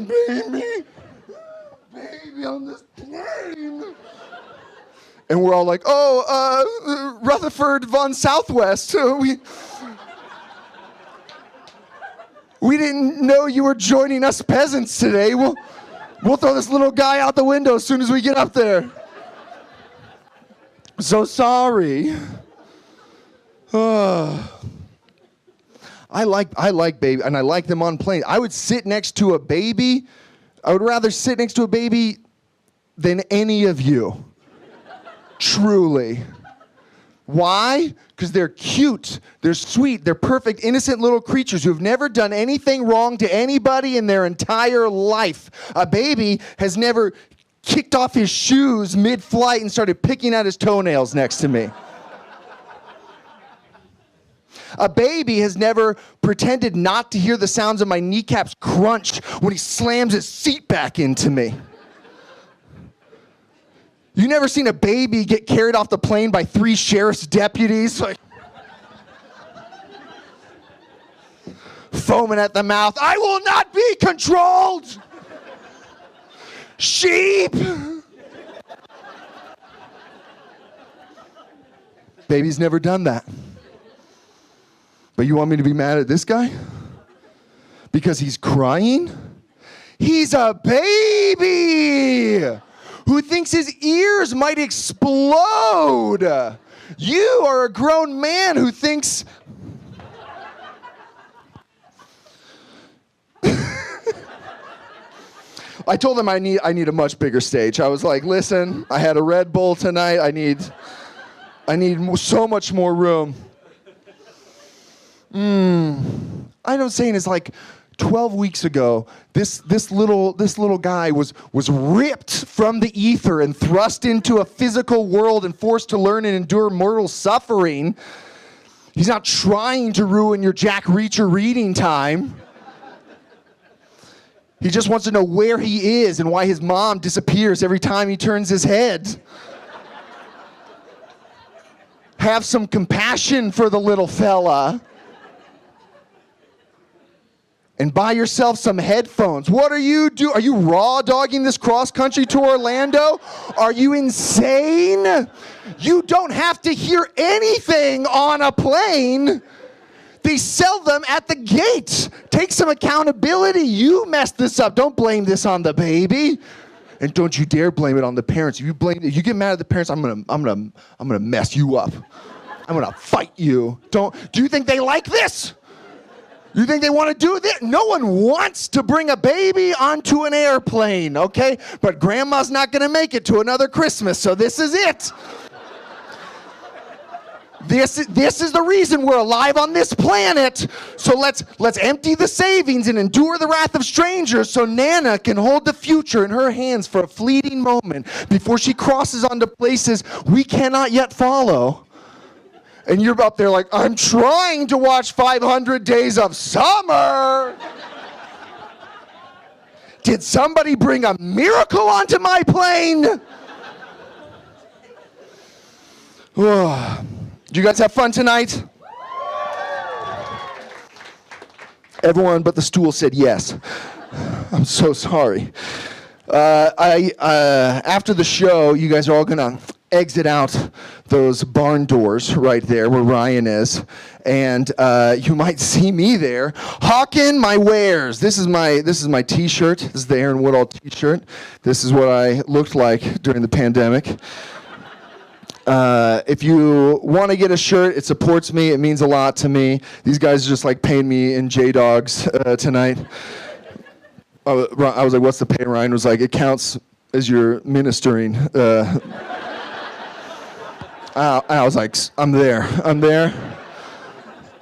baby on this plane. And we're all like, oh, Rutherford von Southwest. We didn't know you were joining us peasants today. We'll throw this little guy out the window as soon as we get up there. So sorry. I like baby, and I like them on planes. I would sit next to a baby. I would rather sit next to a baby than any of you. Truly. Why? Because they're cute, they're sweet, they're perfect, innocent little creatures who have never done anything wrong to anybody in their entire life. A baby has never kicked off his shoes mid-flight and started picking at his toenails next to me. A baby has never pretended not to hear the sounds of my kneecaps crunch when he slams his seat back into me. You never seen a baby get carried off the plane by 3 sheriff's deputies? Like, foaming at the mouth. I will not be controlled! Sheep! Baby's never done that. But you want me to be mad at this guy? Because he's crying? He's a baby who thinks his ears might explode. You are a grown man who thinks... I told him I need a much bigger stage. I was like, listen, I had a Red Bull tonight. I need so much more room. I know saying is like 12 weeks ago, this little guy was ripped from the ether and thrust into a physical world and forced to learn and endure mortal suffering. He's not trying to ruin your Jack Reacher reading time. He just wants to know where he is and why his mom disappears every time he turns his head. Have some compassion for the little fella. And buy yourself some headphones. What are you doing? Are you raw dogging this cross country to Orlando? Are you insane? You don't have to hear anything on a plane. They sell them at the gate. Take some accountability. You messed this up. Don't blame this on the baby. And don't you dare blame it on the parents. If you get mad at the parents, I'm gonna mess you up. I'm gonna fight you. Do you think they like this? You think they want to do this? No one wants to bring a baby onto an airplane, okay? But grandma's not gonna make it to another Christmas, so this is it. This is the reason we're alive on this planet. So let's empty the savings and endure the wrath of strangers so Nana can hold the future in her hands for a fleeting moment before she crosses onto places we cannot yet follow. And you're up there like, I'm trying to watch 500 Days of Summer. Did somebody bring a miracle onto my plane? Did you guys have fun tonight? Everyone but the stool said yes. I'm so sorry. After the show, you guys are all gonna exit out those barn doors right there where Ryan is, and you might see me there hawking my wares. This is my T-shirt. This is the Aaron Woodall T-shirt. This is what I looked like during the pandemic. If you want to get a shirt, it supports me. It means a lot to me. These guys just like paying me in J-Dogs tonight. I was like, what's the pay? Ryan was like, it counts as you're ministering. I was like, I'm there.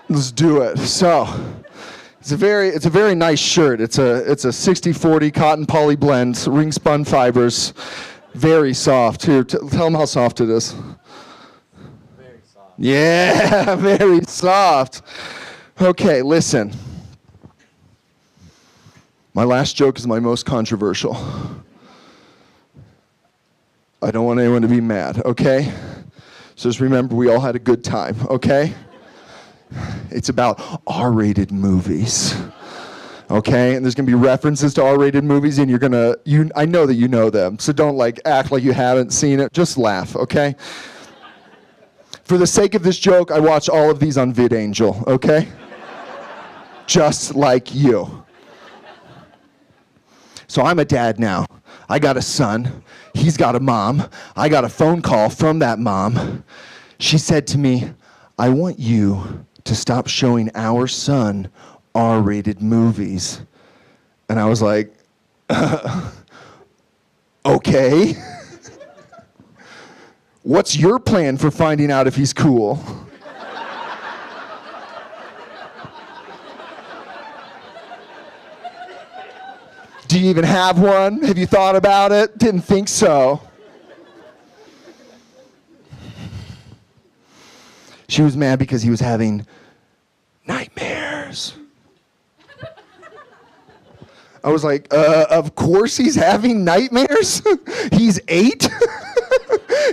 Let's do it. So it's a very nice shirt. It's a 60-40 cotton poly blend, ring spun fibers. Very soft. Here, tell them how soft it is. Very soft. Yeah, very soft. Okay, listen. My last joke is my most controversial. I don't want anyone to be mad, okay? So just remember, we all had a good time, okay? It's about R-rated movies. Okay, and there's gonna be references to R-rated movies, and I know that you know them, so don't like act like you haven't seen it. Just laugh, okay? For the sake of this joke, I watch all of these on VidAngel, okay? Just like you. So I'm a dad now. I got a son. He's got a mom. I got a phone call from that mom. She said to me, I want you to stop showing our son R-rated movies. And I was like, okay. What's your plan for finding out if he's cool? Do you even have one? Have you thought about it? Didn't think so. She was mad because he was having nightmares. I was like, of course he's having nightmares? He's 8?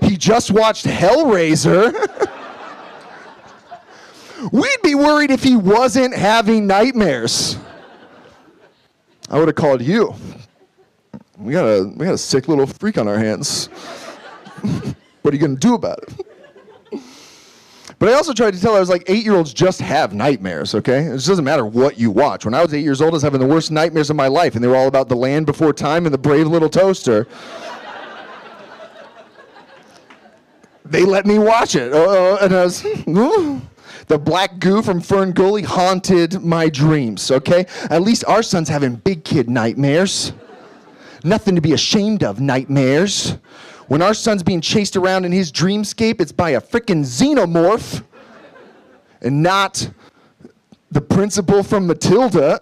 He just watched Hellraiser. We'd be worried if he wasn't having nightmares. I would have called you. We got a sick little freak on our hands. What are you gonna do about it? But I also tried to tell her, I was like, 8-year-olds just have nightmares, okay? It just doesn't matter what you watch. When I was 8 years old, I was having the worst nightmares of my life, and they were all about The Land Before Time and The Brave Little Toaster. They let me watch it, and I was, the black goo from Fern Gully haunted my dreams, okay? At least our son's having big kid nightmares. Nothing to be ashamed of, nightmares. When our son's being chased around in his dreamscape, it's by a frickin' xenomorph and not the principal from Matilda.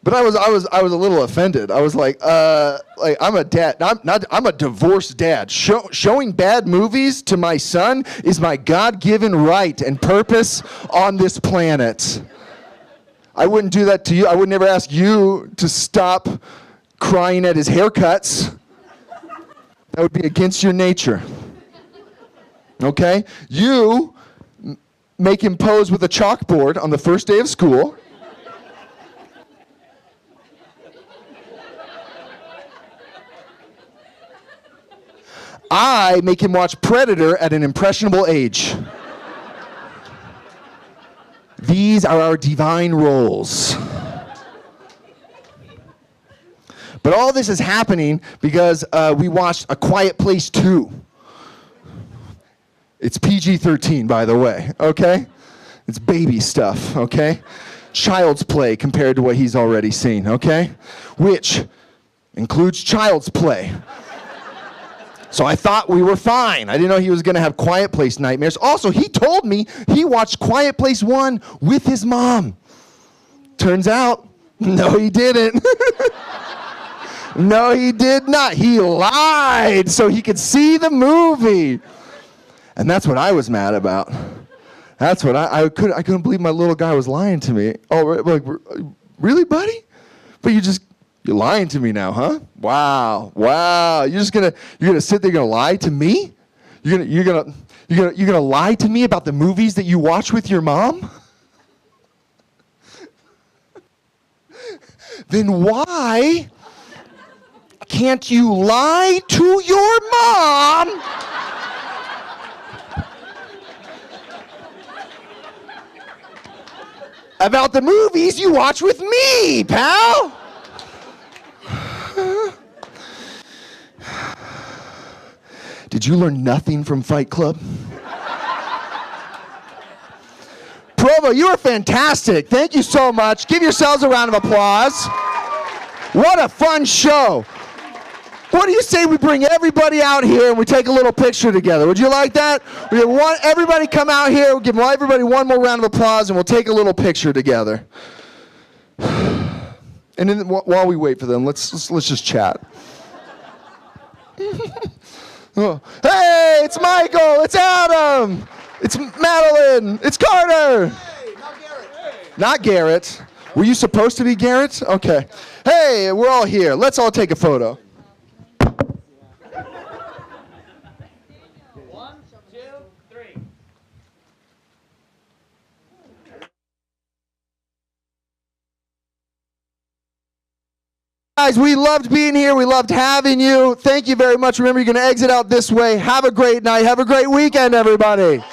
But I was a little offended. I was like I'm a dad. I'm a divorced dad. Showing bad movies to my son is my God-given right and purpose on this planet. I wouldn't do that to you. I would never ask you to stop crying at his haircuts. That would be against your nature. Okay? You make him pose with a chalkboard on the first day of school. I make him watch Predator at an impressionable age. These are our divine roles. But all this is happening because we watched A Quiet Place 2. It's PG-13, by the way, okay? It's baby stuff, okay? child's play compared to what he's already seen, okay? Which includes child's play. So I thought we were fine. I didn't know he was going to have Quiet Place nightmares. Also, he told me he watched Quiet Place 1 with his mom. Turns out, no, he didn't. No, he did not. He lied so he could see the movie. And that's what I was mad about. That's what I couldn't believe my little guy was lying to me. Oh, like, really, buddy? But you're lying to me now, huh? Wow. You're gonna sit there, you're gonna lie to me? You're gonna lie to me about the movies that you watch with your mom? Then why can't you lie to your mom about the movies you watch with me, pal? Did you learn nothing from Fight Club? Provo, you are fantastic. Thank you so much. Give yourselves a round of applause. What a fun show. What do you say we bring everybody out here and we take a little picture together? Would you like that? We want everybody come out here. We'll give everybody one more round of applause and we'll take a little picture together. And then while we wait for them, let's just chat. Oh. Hey, it's Michael, it's Adam, it's Madeline, it's Carter. Hey, not Garrett. Hey. Not Garrett. Were you supposed to be Garrett? Okay. Hey, we're all here. Let's all take a photo. 1, 2, 3. Guys, we loved being here. We loved having you. Thank you very much. Remember, you're going to exit out this way. Have a great night. Have a great weekend, everybody.